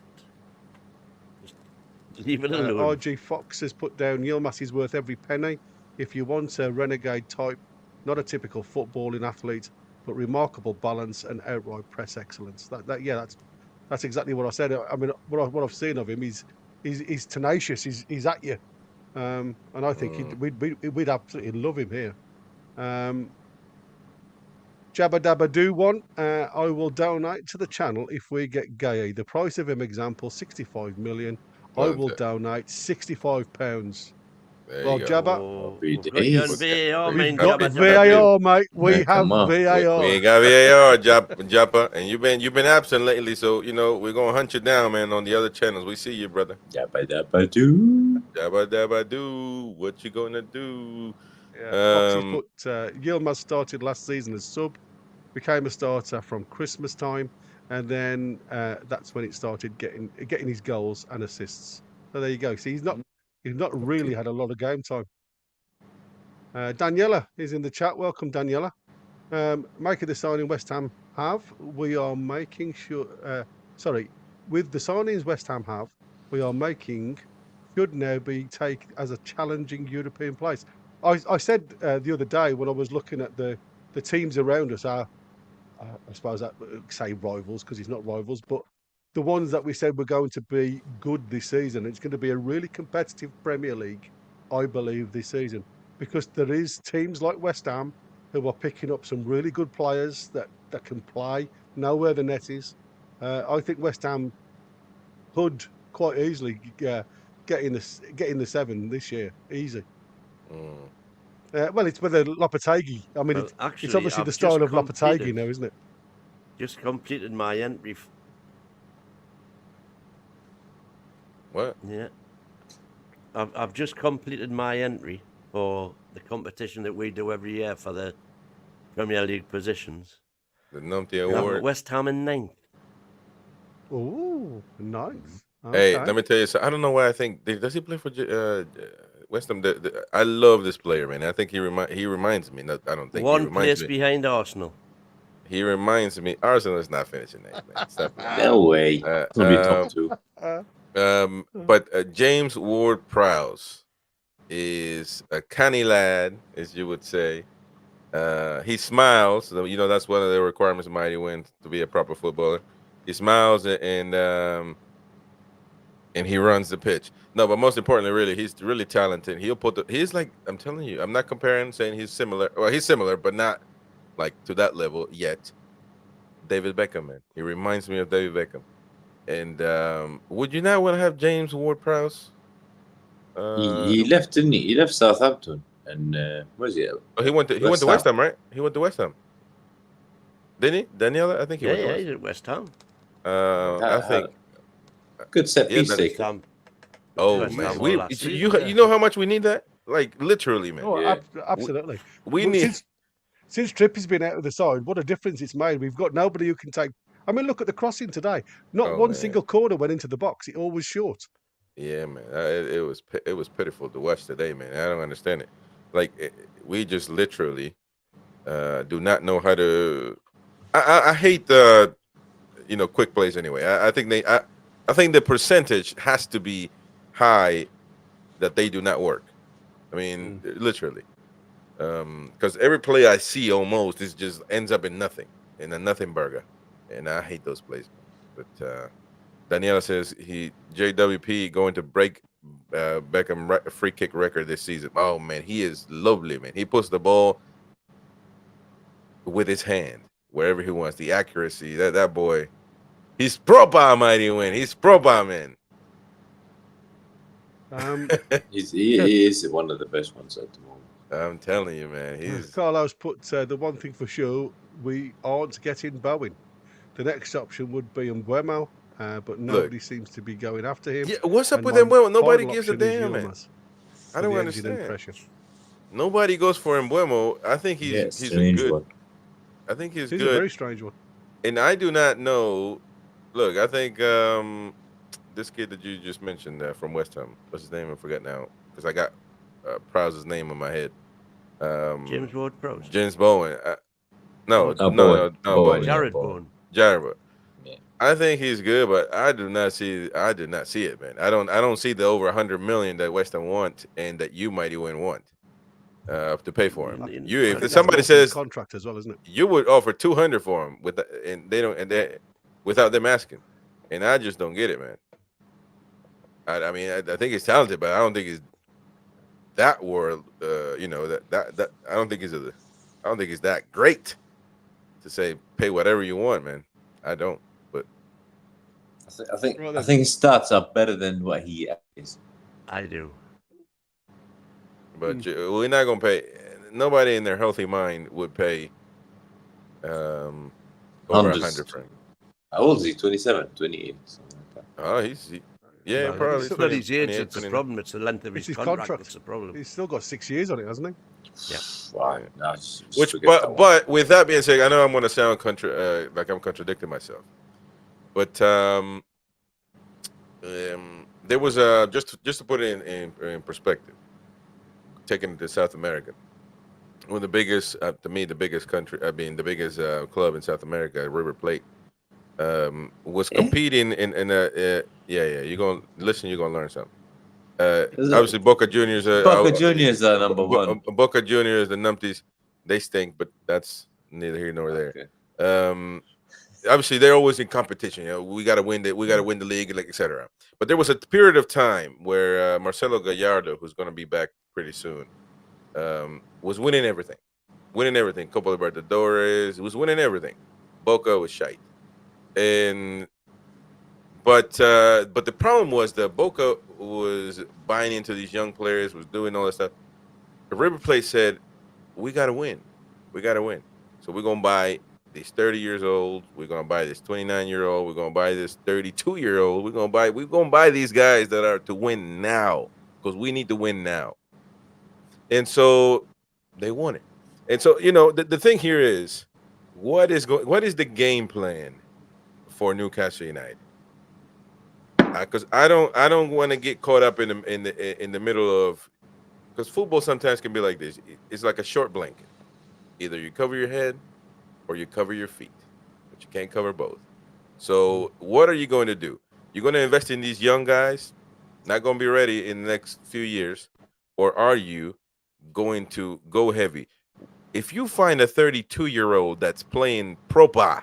Just leave it alone. RG Fox has put down Yilmaz is worth every penny. If you want a renegade type, not a typical footballing athlete, but remarkable balance and outright press excellence. That's exactly what I said. I mean, what I've seen of him, he's tenacious. He's at you, and I think we'd absolutely love him here. Jabba Dabba Do one. I will donate to the channel if we get Gay. The price of him, example, 65 million. I will donate £65. Well, Jabba. We've got VAR, mate. We have VAR. We ain't got VAR, Jabba. And you've been absent lately, so you know we're gonna hunt you down, man, on the other channels. We see you, brother. Jabba Dabba Do. Jabba Dabba Do. What you gonna do? Yeah, Yilmaz started last season as sub, became a starter from Christmas time, and then that's when it started getting his goals and assists. So there you go. See, he's not really had a lot of game time. Daniela is in the chat. Welcome, Daniela. Making the signing West Ham have, we are making sure. With the signings West Ham have, we are making should now be taken as a challenging European place. I said the other day when I was looking at the teams around us are, I suppose I say rivals because it's not rivals, but the ones that we said were going to be good this season. It's going to be a really competitive Premier League, I believe, this season, because there is teams like West Ham who are picking up some really good players that can play, know where the net is. I think West Ham could quite easily get in the 7 this year, easy. Well, it's whether Lopetegui. I mean, Well, it's actually, obviously the I've style just of Lopetegui completed- now, isn't it? Just completed my entry. What? Yeah. I've just completed my entry for the competition that we do every year for the Premier League positions. The Numpty I've got Award. West Ham in 9th. Oh, nice. Hey, Okay. let me tell you something. I don't know why I think does he play for West Ham? I love this player, man. I think he reminds me. I don't think he One reminds place me. behind Arsenal. He reminds me. Arsenal is not finishing 8th, man. Stop it. No way. It's gonna be top 2. But James Ward-Prowse is a canny lad, as you would say. He smiles. You know, that's one of the requirements of Mighty Win to be a proper footballer. He smiles and he runs the pitch. No, but most importantly, really, he's really talented. He's like, I'm telling you, I'm not comparing, saying he's similar. Well, he's similar, but not like to that level yet. David Beckham, man. He reminds me of David Beckham. And would you not want to have James Ward-Prowse? He left, didn't he? He left Southampton, and where's he? He went to West Ham, right? He went to West Ham. Didn't he? Daniela? I think he went to West he's at West Ham. I think good set piece that's- taker. Ham. Oh West man, Ham we all last you season. know how much we need that? Like literally, man. Oh, Yeah. absolutely. We Well, need. since Tripp has been out of the side, what a difference it's made. We've got nobody who can take. I mean, look at the crossing today. Not Oh, one man. single corner went into the box. It all was short. Yeah, man. It was pitiful to watch today, man. I don't understand it. Like we just literally do not know how to. I hate the quick plays anyway. I think the percentage has to be high that they do not work. I mean, literally, because every play I see almost is just ends up in nothing, in a nothing burger, and I hate those plays. But Daniela says JWP going to break Beckham free kick record this season. Oh man, he is lovely, man. He puts the ball with his hand wherever he wants. The accuracy, that boy, he's proper Mighty Win. He's proper, man. He is one of the best ones at the moment. I'm telling you, man. He's Carlos put the one thing for sure: we aren't getting Bowen. The next option would be Mbuemo, but nobody seems to be going after him. Yeah, what's up And with my Mbuemo? Nobody final gives a option is damn, man. Yilmaz I for don't the engine and understand. pressure. Nobody goes for Mbuemo. I think he's a strange good. one. I think he's He's good. a very strange one. And I do not know. Look, I think this kid that you just mentioned from West Ham, what's his name? I forgot now because I got Prowse's name in my head. James Ward-Prowse. James Bowen. No, Bowen. Jared Bowen. Bowen. Jared. Yeah. I think he's good, but I did not see it, man. I don't see the over 100 million that West Ham want and that you might even want to pay for him. I think If that's somebody That's also his says contract as well, isn't it? you would offer 200 for him without them asking, and I just don't get it, man. I mean, I think he's talented, but I don't think he's that world. That I don't think he's that great to say pay whatever you want, man. I don't. But I think his stats are better than what he is. I do. But we're not gonna pay. Nobody in their healthy mind would pay over 100 for him. How old is he? 27, 28, something like that. Oh, Well, probably. it's not his age 28, that's the 29. problem. It's the length of It's his his contract contract. that's the problem. He's still got 6 years on it, hasn't he? Yeah. Wow. No, just forget that one. But with that being said, I know I'm gonna sound like I'm contradicting myself. But there was just to put it in perspective, taking it to South America. One of the biggest, to me, the biggest country. I mean, the biggest club in South America, River Plate, was competing in a. You're gonna listen. You're gonna learn something. Obviously, Boca Juniors. Boca Juniors are number one. Boca Juniors, the numpties, they stink, but that's neither here nor there. Okay. Obviously, they're always in competition. We got to win it. We got to win the league, like etc. But there was a period of time where Marcelo Gallardo, who's going to be back pretty soon, was winning everything. winning everything. Copa Libertadores, it was winning everything. Boca was shite, but the problem was that Boca was buying into these young players, was doing all that stuff. The River Plate said, "We gotta win, so we're gonna buy these 30 years old. We're gonna buy this 29-year-old. We're gonna buy this 32-year-old. We're gonna buy these guys that are to win now because we need to win now." And so they won it. And so the thing here is, what is the game plan for Newcastle United? Because I don't want to get caught up in the middle of, because football sometimes can be like this. It's like a short blanket. Either you cover your head or you cover your feet, but you can't cover both. So what are you going to do? You're going to invest in these young guys, not going to be ready in the next few years, or are you going to go heavy? If you find a 32-year-old that's playing proper,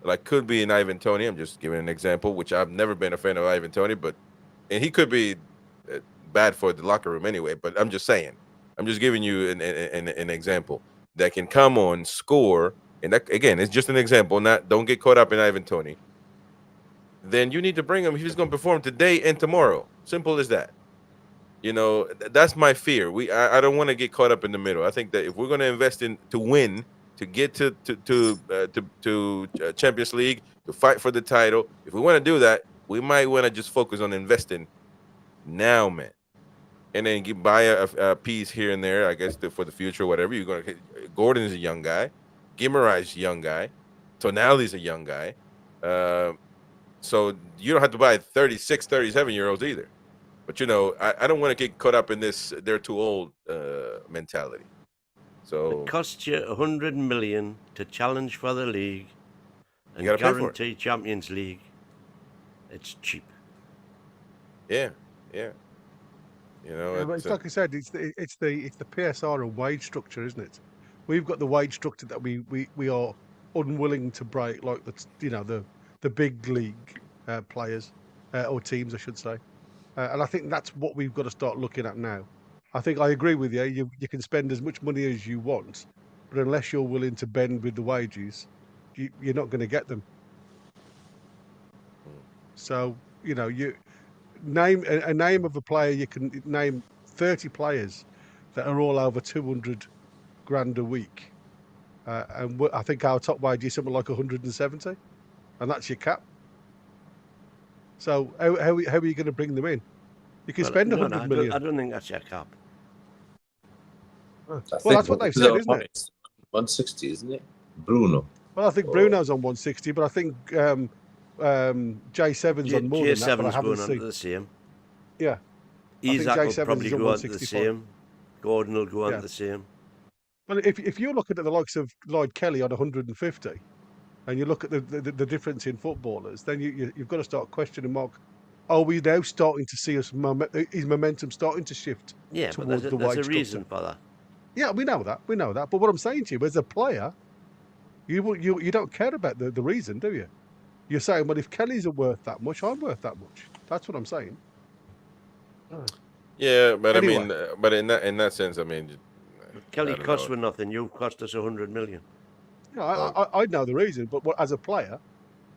like could be an Ivan Toney, I'm just giving an example, which I've never been a fan of Ivan Toney, and he could be bad for the locker room anyway, but I'm just saying, I'm just giving you an example that can come on, score, and that, again, it's just an example, don't get caught up in Ivan Toney. Then you need to bring him. He's going to perform today and tomorrow. Simple as that. That's my fear. I don't want to get caught up in the middle. I think that if we're going to invest in to win, to get to Champions League, to fight for the title, if we want to do that, we might want to just focus on investing now, man, and then buy a piece here and there, I guess, for the future, whatever. You're going to. Gordon is a young guy, Guimaraes is a young guy, Tonali's a young guy, so you don't have to buy 36, 37-year-olds either. But I don't want to get caught up in this they're too old mentality. So it costs you 100 million to challenge for the league and you gotta pay for it. guarantee Champions League. It's cheap. Yeah. But it's like I said, it's the PSR and wage structure, isn't it? We've got the wage structure that we are unwilling to break, like the big league players or teams, I should say. And I think that's what we've got to start looking at now. I think I agree with you. You can spend as much money as you want, but unless you're willing to bend with the wages, you're not going to get them. So, you name a name of a player, you can name 30 players that are all over 200 grand a week. And I think our top wage is something like 170, and that's your cap. So how are you going to bring them in? You can spend 100 million. I don't think that's your cap. Well, that's what they've said, isn't it? 160, isn't it? Bruno. Well, I think Bruno's on 160, but I think J7's on more than that. But I haven't seen the same. Yeah. Isaac will probably go on to the same. Gordon will go on to the same. Well, if you're looking at the likes of Lloyd Kelly on 150, and you look at the difference in footballers, then you've got to start questioning, Mark, are we now starting to see his momentum starting to shift? Yeah, but there's a reason for that. Yeah, we know that. But what I'm saying to you, as a player, you don't care about the reason, do you? You're saying, well, if Kelly's worth that much, I'm worth that much. That's what I'm saying. Yeah, but anyway. I mean, but in that sense, I mean, Kelly cost with nothing. You cost us 100 million. I know the reason, but as a player,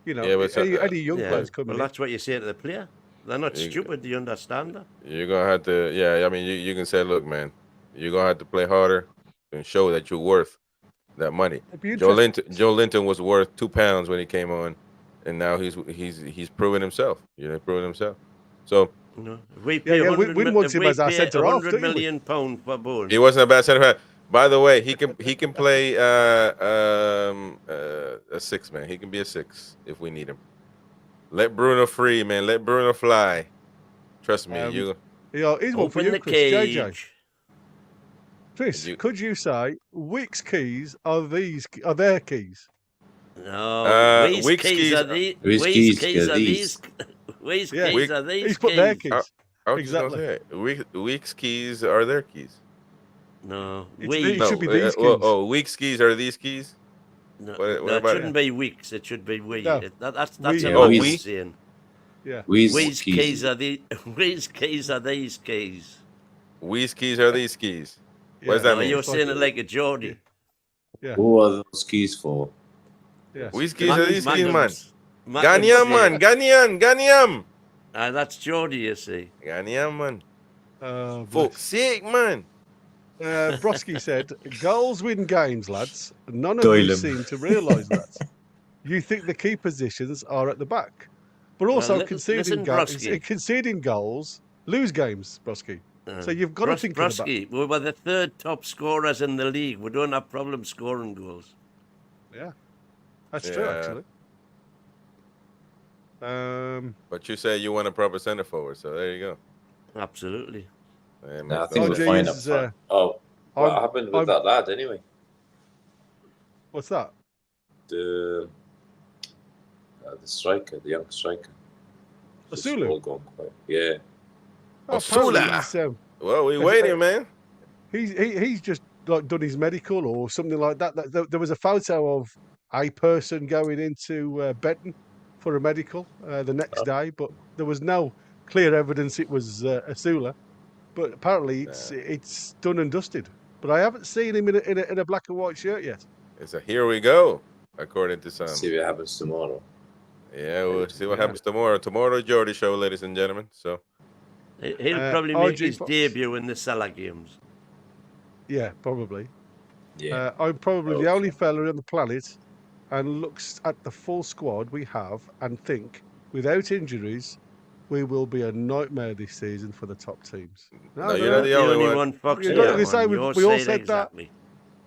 any young players coming in. Well, that's what you say to the player. They're not stupid. Do you understand that? You're gonna have to. Yeah, I mean, you can say, look, man, you're gonna have to play harder and show that you're worth that money. Joe Linton was worth £2 when he came on, and now he's proven himself. Proven himself. So. We want him as our centre half. £100 million for Bourne. He wasn't a bad centre half. By the way, he can play a 6, man. He can be a 6 if we need him. Let Bruno free, man. Let Bruno fly. Trust me. He's one for you, Chris. JJ. Chris, could you say Wick's keys are their keys? No, Wick's keys are these. Wick's keys are these. He's put their keys. Exactly. Wick's keys are their keys. No, it should be these keys. Wick's keys are these keys. No, it shouldn't be Wick's. It should be we. No. That's we saying. Yeah. Wick's keys are the. Wick's keys are these keys. Wick's keys are these keys. What does that Oh, mean? you're It's saying like- it like a Geordie. Yeah. Who are those skis for? Yes. Whiskies are these skis, man. Magnums. Ghanaian, man. Ghanaian. That's Geordie, you see. Ghanaian, man. Bless. Fuck's sake, man. Broski said, goals win games, lads. None of Doyle you 'em. seem to realise that. You think the key positions are at the back. But also Well, listen, Broski. conceding goals lose games, Broski. So you've got to think of the back. Broski, we were the third top scorers in the league. We don't have problems scoring goals. Yeah. That's true, Yeah. actually. But you say you want a proper center forward, so there you go. Absolutely. Yeah, Nah, I makes think no we're RJ fine up is, front. What I'm- happened with I'm- that lad anyway? What's that? The striker, the young striker. Just Asulu? all gone quiet. Yeah. Apparently Asula. Well, we waiting, man. he's just like done his medical or something like that. There was a photo of a person going into Benton for a medical the next day, but there was no clear evidence it was Asula. But apparently it's done and dusted. But I haven't seen him in a black and white shirt yet. It's a here we go, according to some. See what happens tomorrow. Yeah, we'll see what happens tomorrow. Tomorrow, Geordie show, ladies and gentlemen. So He'll probably make RG his Fox. debut in the Salah games. Yeah, probably. Yeah. I'm probably the Okay. only fella on the planet and looks at the full squad we have and think, without injuries, we will be a nightmare this season for the top teams. No, you're not the only one. Fox. You're here, not gonna say man. we- You're we all saying said that. exactly.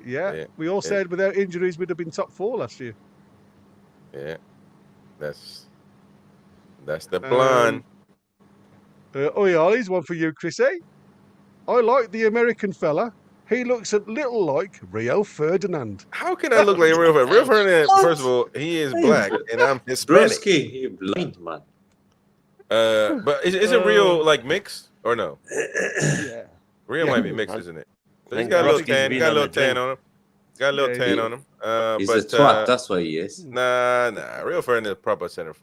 Yeah, we all Yeah. said without injuries we'd have been top 4 last year. yeah, that's the plan. Ollie's one for you, Chrissy. I like the American fella. He looks a little like Rio Ferdinand. How can I look like Rio Ferdinand? Rio Ferdinand, first of all, he is black and I'm Hispanic. Broski, you're blind, man. But is it Rio like mixed or no? Yeah. Rio might be mixed, isn't it? So he's think got a little Broski's tan. been He's got a on little a tan drink. on him. He's got a little Yeah, tan on him. He's But a twat, that's why he is. nah. Rio Ferdinand is proper center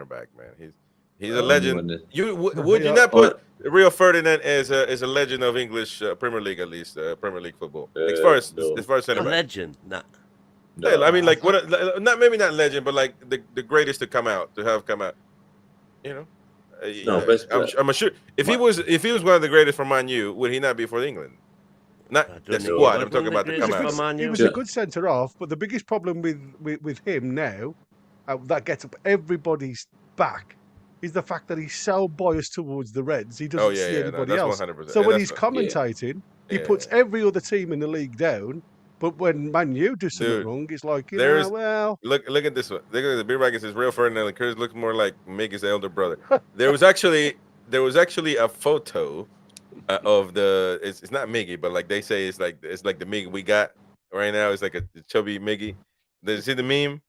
back, man. He's a legend. Would you not put Rio Ferdinand as a legend of English Premier League, at least Premier League football? As far as no. center A back. legend. Nah. No. I mean, like what? Maybe not legend, but like the greatest to come out. You know. No, best I'm sure if he was one of the greatest for Man U, would he not be for England? Not I don't the know. squad. He I'm talking was about the the come greatest out. for Man He U. was a good centre half, but the biggest problem with him now, that gets up everybody's back, is the fact that he's so biased towards the Reds. He doesn't see anybody that's else. 100%. So And when that's he's commentating, he puts every other team in the league down. But when Man U do something Dude, wrong, it's like, there's- well, Look at this one. Look at the beer bag. It says Rio Ferdinand. Chris looks more like Miggy's elder brother. There was actually a photo of the. It's not Miggy, but like they say, it's like the Miggy we got right now. It's like a chubby Miggy. Did you see the meme?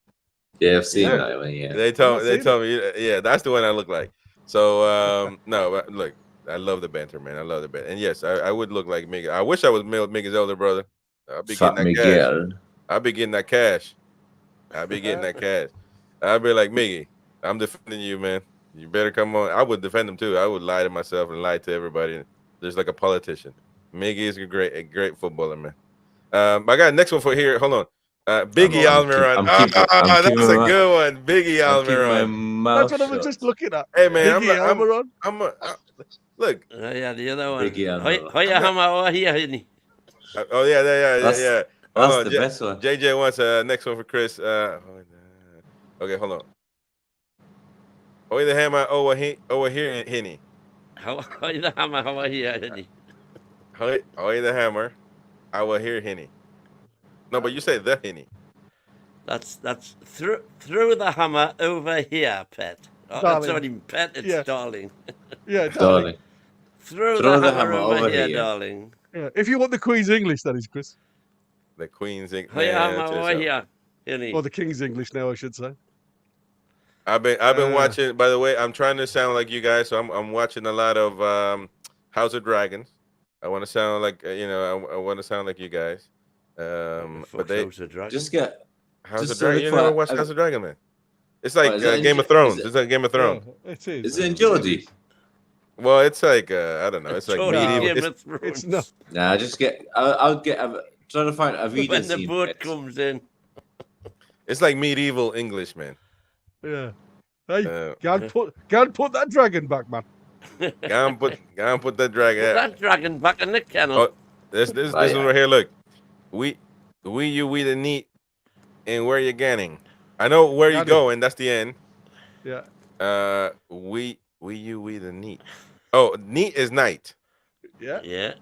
Yeah, I've seen Yeah. that one, yeah. They told me, yeah, that's the one I look like. So no, but look, I love the banter, man. I love the banter, and yes, I would look like Miggy. I wish I was Miggy's elder brother. I'll be Fat getting that cash. Miguel. I'll be getting that cash. I'll be like, Miggy, I'm defending you, man. You better come on. I would defend him too. I would lie to myself and lie to everybody, just like a politician. Miggy is a great footballer, man. I got next one for here. Hold on. Biggie Almiron. That's a good one. Biggie Almiron. that's what I was just looking at. Hey, man, Biggie Almiron. look. Yeah, the other one. Biggie Almiron. Hiya, Hama, over here, Hinny. Oh, yeah. That's Hold the on, best one. JJ wants next one for Chris. Okay, hold on. The hammer over here, Henny. Hiya, the Hama, over here, Hinny. The hammer. I will hear Henny. No, but you say the Henny. That's through the hammer over here, pet. Oh, that's not even pet, it's darling. Yeah, Darling. Through the hammer over here, darling. Yeah. If you want the Queen's English, that is, Chris. The Queen's English. Hiya, Hama, over here, Hinny. Or the King's English now, I should say. I've been watching. By the way, I'm trying to sound like you guys, so I'm watching a lot of House of Dragons. I want to sound like I want to sound like you guys. But they just get House just of Dragon. You never watched House of Dragon, man? It's like Game of Thrones. It's like Game of Thrones. Yeah, it is. Is it in Geordie? Well, it's like I don't know. It's like Geordie medieval. Game It's, of Thrones. It's not. Nah, just get. I'll get. Trying to find a video When the scene. boat Pets. comes in. it's like medieval English, man. Yeah. Hey, Uh, go and put that dragon back, man. Go and put that dragon. Put that dragon back in the kennel. Oh, this one right here. Look, we the neat, and where you getting? I know where you Got it. going. That's the end. Yeah. We the neat. Oh, neat is night. Yeah. Yeah.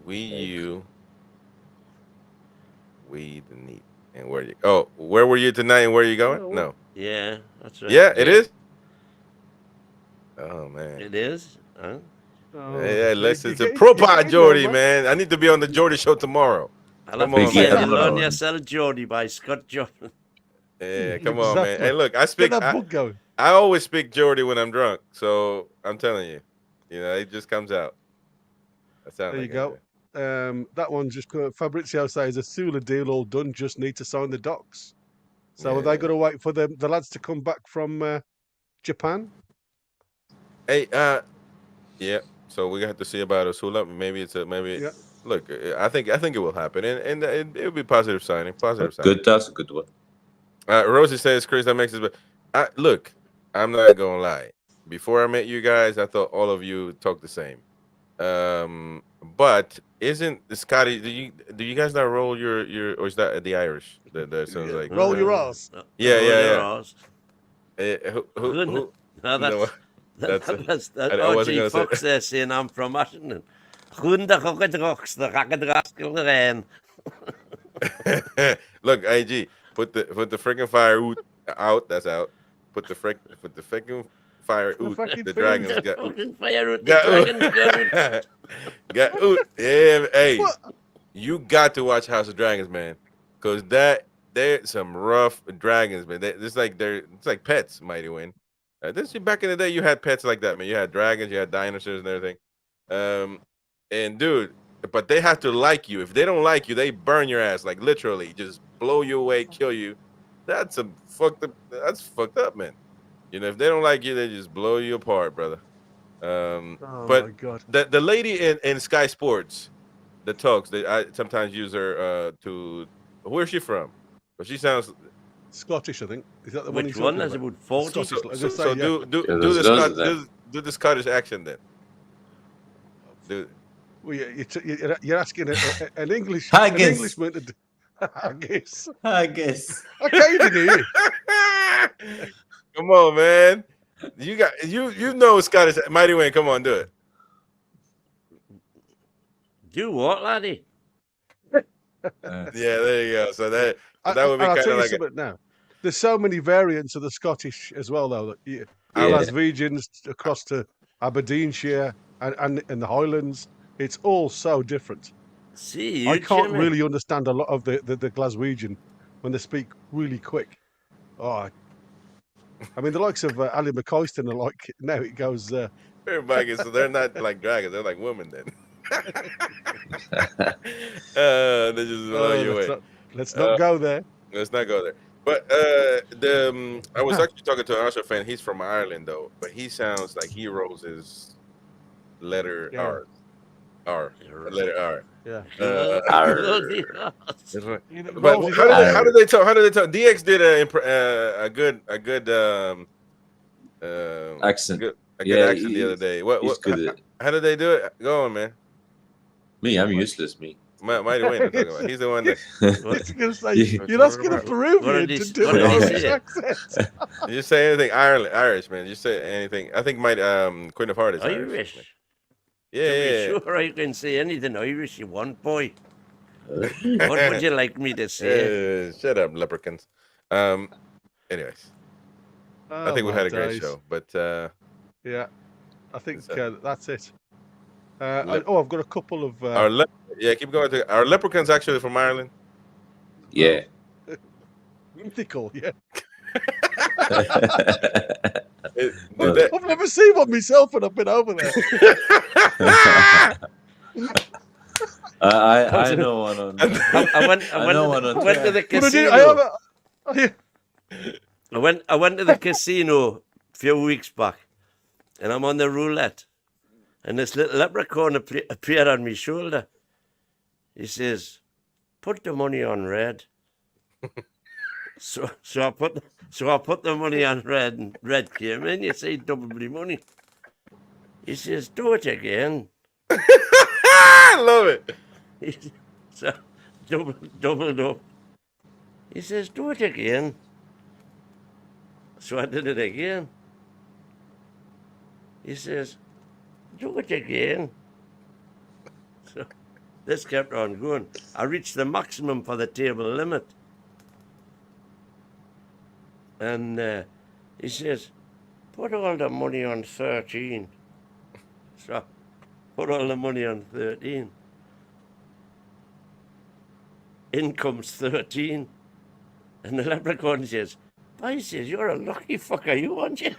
We the neat, and where you? Oh, where were you tonight, and where you going? No. Yeah, that's right. Yeah, it is. Oh man. It is. Huh? Oh, Yeah, listen you to get- proper you get in Geordie, there, man. I need to be on the Geordie show tomorrow. I'll have Come to on, say man. you learn yourself Geordie by Scott Jordan. Yeah, come on, man. Exactly. Hey, look, I Get speak. that book going. I always speak Geordie when I'm drunk, so I'm telling you, it just comes out. That sounds There like you go. That one just Fabrizio says a Sula deal all done. Just need to sign the docs. So are they Yeah. going to wait for the lads to come back from Japan? Hey, yeah. So we have to see about Osula. Maybe it's a maybe. Yeah. Look, I think it will happen, and it'll be positive signing. Positive signing. Good. That's a good one. Rosie says, Chris, that makes it. But look, I'm not gonna lie. Before I met you guys, I thought all of you talk the same. But isn't the Scotty? Do you guys not roll your or is that the Irish? That sounds like Roll your arse. Yeah, Roll yeah, your yeah. arse. Who? No, No, that's I wasn't OG gonna say- Fox there saying I'm from Ashton. Goedendag, goedendag, de rakkedraskelderijn. Look, IG, put the freaking fire out. That's out. Put the freaking fire The out. fucking The thing. dragons got oot. Fucking fire out, the Got dragons got out. oot. Got oot. Yeah, hey, What? you got to watch House of Dragons, man, because they're some rough dragons, man. It's like pets, Mighty Win. Back in the day, you had pets like that, man. You had dragons, you had dinosaurs and everything. And dude, but they have to like you. If they don't like you, they burn your ass, like literally, just blow you away, kill you. That's fucked up, man. If they don't like you, they just blow you apart, brother. Oh But my god. the lady in Sky Sports, the talks, I sometimes use her to. Where's she from? But she sounds. Scottish, I think. Is that the one? Which he's one? talking There's about? about 40. Scottish. I was So, gonna so say, yeah. do Yeah, do there's the loads of them. do the Scottish accent then. Do, Well, you're asking an English I an guess. Englishman to do. I guess. I guess. I can't even hear you. Come on, man. You know Scottish. Mighty Wayne, come on, do it. Do what, laddie? Yeah, there you go. So that would be I'll kind tell of you like something now. There's so many variants of the Scottish as well, though. That Yeah. Glaswegians across to Aberdeenshire and in the Highlands, it's all so different. See you, I can't Jimmy. really understand a lot of the Glaswegian when they speak really quick. Oh, I mean, the likes of Ali McCoyston are like now it goes. everybody. So they're not like dragons. They're like women then. They just blow you away. Let's not go there. Let's not go there. But I was actually talking to an Arsenal fan. He's from Ireland though, but he sounds like he rolls his letter Yeah. R, letter R. Yeah. But how did they talk? How did they talk? DX did a good Accent. a good Yeah, accent the other day. He's good at it. How did they do it? Go on, man. Me, I'm useless. Me. Mighty Wayne, I'm talking about. He's the one that. I was going to say, Yeah. you're asking a What Peruvian did to he- do what an did he Irish say? accent. You say anything Irish, man. You say anything. I think Queen of Hearts is Irish. man. To Yeah, be yeah. sure I can say anything Irish you want, boy. What would you like me to say? Shut up, leprechauns. Anyways, I think we had a great show, but Yeah, I think So- that's it. Lep- I've got a couple of. keep going. Are leprechauns actually from Ireland? Yeah. mythical, yeah. Well, Did I've never seen one myself when I've been over there. I know one on. I went know one on to the But I do- casino. I went to the casino a few weeks back, and I'm on the roulette, And this little leprechaun appeared on my shoulder. He says, "Put the money on red." so I put the money on red, and red came in. You see, double my money. He says, "Do it again." I love it. So doubled up. He says, "Do it again." So I did it again. He says, "Do it again." So this kept on going. I reached the maximum for the table limit. And he says, "Put all the money on 13. So I put all the money on 13. In comes 13. And the leprechaun says, "He says, you're a lucky fucker, you aren't you?"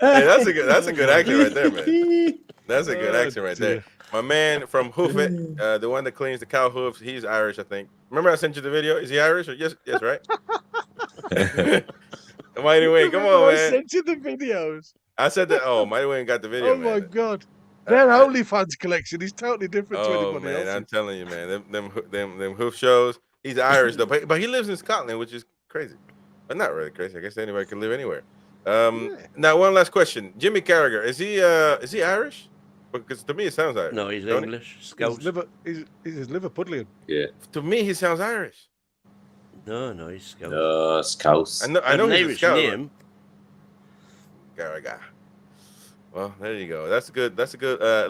Hey, that's a good action right there, man. That's a good action right there. My man from Hoof It, the one that cleans the cow hoofs, he's Irish, I think. Remember I sent you the video? Is he Irish? Or yes, right? Mighty Wayne, come on, I man. sent you the videos. I said that. Oh, Mighty Wayne got the video. Oh my man. God. Their OnlyFans collection is totally different to Oh anybody man, else. I'm telling you, man. Them hoof shows. He's Irish though, but he lives in Scotland, which is crazy, but not really crazy. I guess anybody can live anywhere. Now one last question: Jimmy Carragher, is he Irish? Because to me it sounds Irish. No, he's Don't English. Scout. He's Liverpudlian. Yeah. To me, he sounds Irish. No, he's Scout. No, Scouts. I know An he's Irish a scout. name. Carragher. Well, there you go. That's a good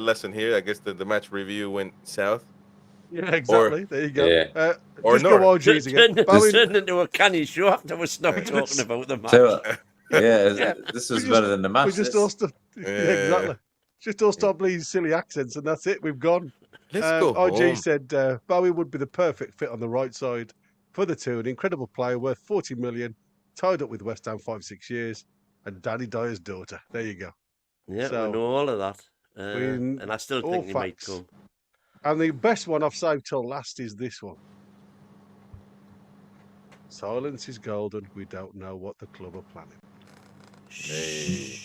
lesson here. I guess the match review went south. Yeah, exactly. There you go. Yeah. Or just go north. OGs again. Turned into a canny show after we stopped talking about the match. So, this was better than the match. We just all exactly. Just all stop these silly accents, and that's it. We've gone. Let's go OG home. said Bowie would be the perfect fit on the right side for the two. An incredible player worth 40 million, tied up with West Ham 5-6 years, and Danny Dyer's daughter. There you go. Yeah, So, we know all of that. And I still think he might come. And the best one I've saved till last is this one. Silence is golden. We don't know what the club are planning. Hey.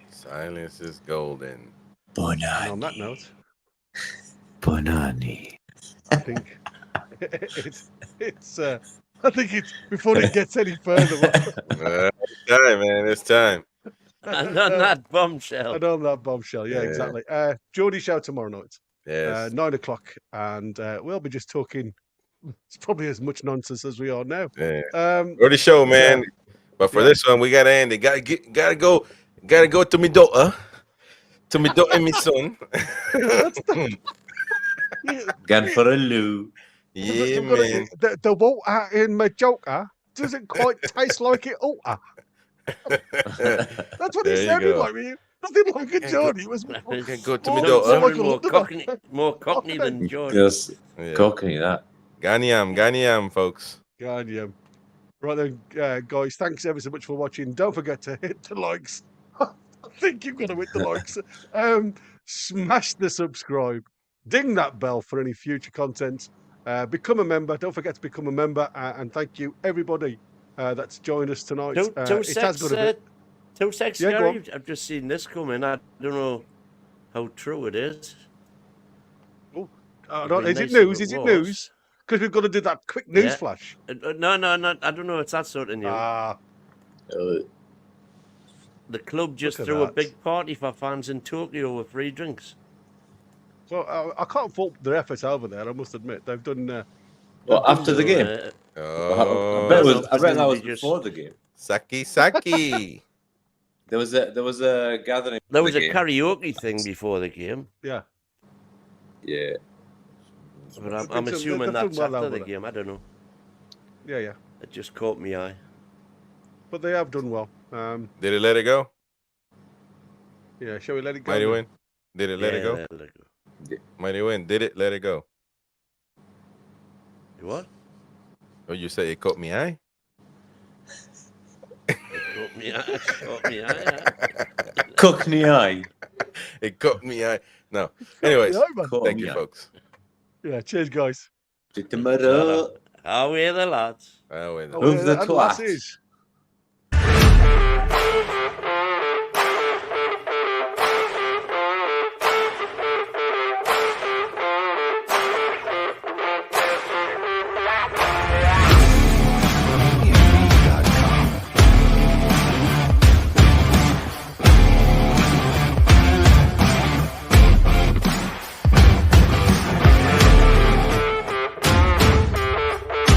Silence is golden. And on that note, Bonani. I think it's I think it's before it gets any further. It's time, man. It's time. And on that bombshell. And on that bombshell, yeah, exactly. Geordie show tomorrow night, Yes. 9:00, and we'll be just talking. It's probably as much nonsense as we are now. Yeah. Um, Already show, man. But for this one, we gotta end it. Gotta go to my daughter, and my son. Going for a loo. Yeah, man. The water in my joker doesn't quite taste like it oughta. That's what he There you sounded go. like. Nothing like a Geordie. It was Go to my Oh, daughter. someone- More cockney than George. Just Yeah. cockney that. Ganiam, folks. God, yeah. Right then, guys, thanks ever so much for watching. Don't forget to hit the likes. I think you've got to hit the likes. Smash the subscribe. Ding that bell for any future content. Become a member. Don't forget to become a member. And thank you, everybody that's joined us tonight. It has got a bit. Two sex Yeah, go Gary, on. I've just seen this coming. I don't know how true it is. Oh, It'd be is it nice news? if Is it it was. news? Because we've got to do that quick news Yeah. flash. No, I don't know. It's that sort of news. The club just Look at threw a that. big party for fans in Tokyo with free drinks. Well, I can't fault their efforts over there. I must admit they've done. Well, after the game. Oh, I bet that was presumably just- before the game. Saki. There was a gathering. There for was the a game. karaoke thing before the game, Yeah. Yeah. but I'm They've assuming done that's well after over the there. game. I don't know. Yeah. It just caught me eye. But they have done well. Did it let it go? Yeah, shall we let it go? Mighty then? Win? Did it let it go? Let it go. Mighty Win, did it let it go? What? Oh, you say it caught me eye? It caught me eye. Caught me eye. Cockney eye. It caught me eye. No. Anyways, Yeah, man. thank you, folks. Yeah, cheers, guys. Tomorrow. How are the lads? Oh, wait. Move the and twat. lasses.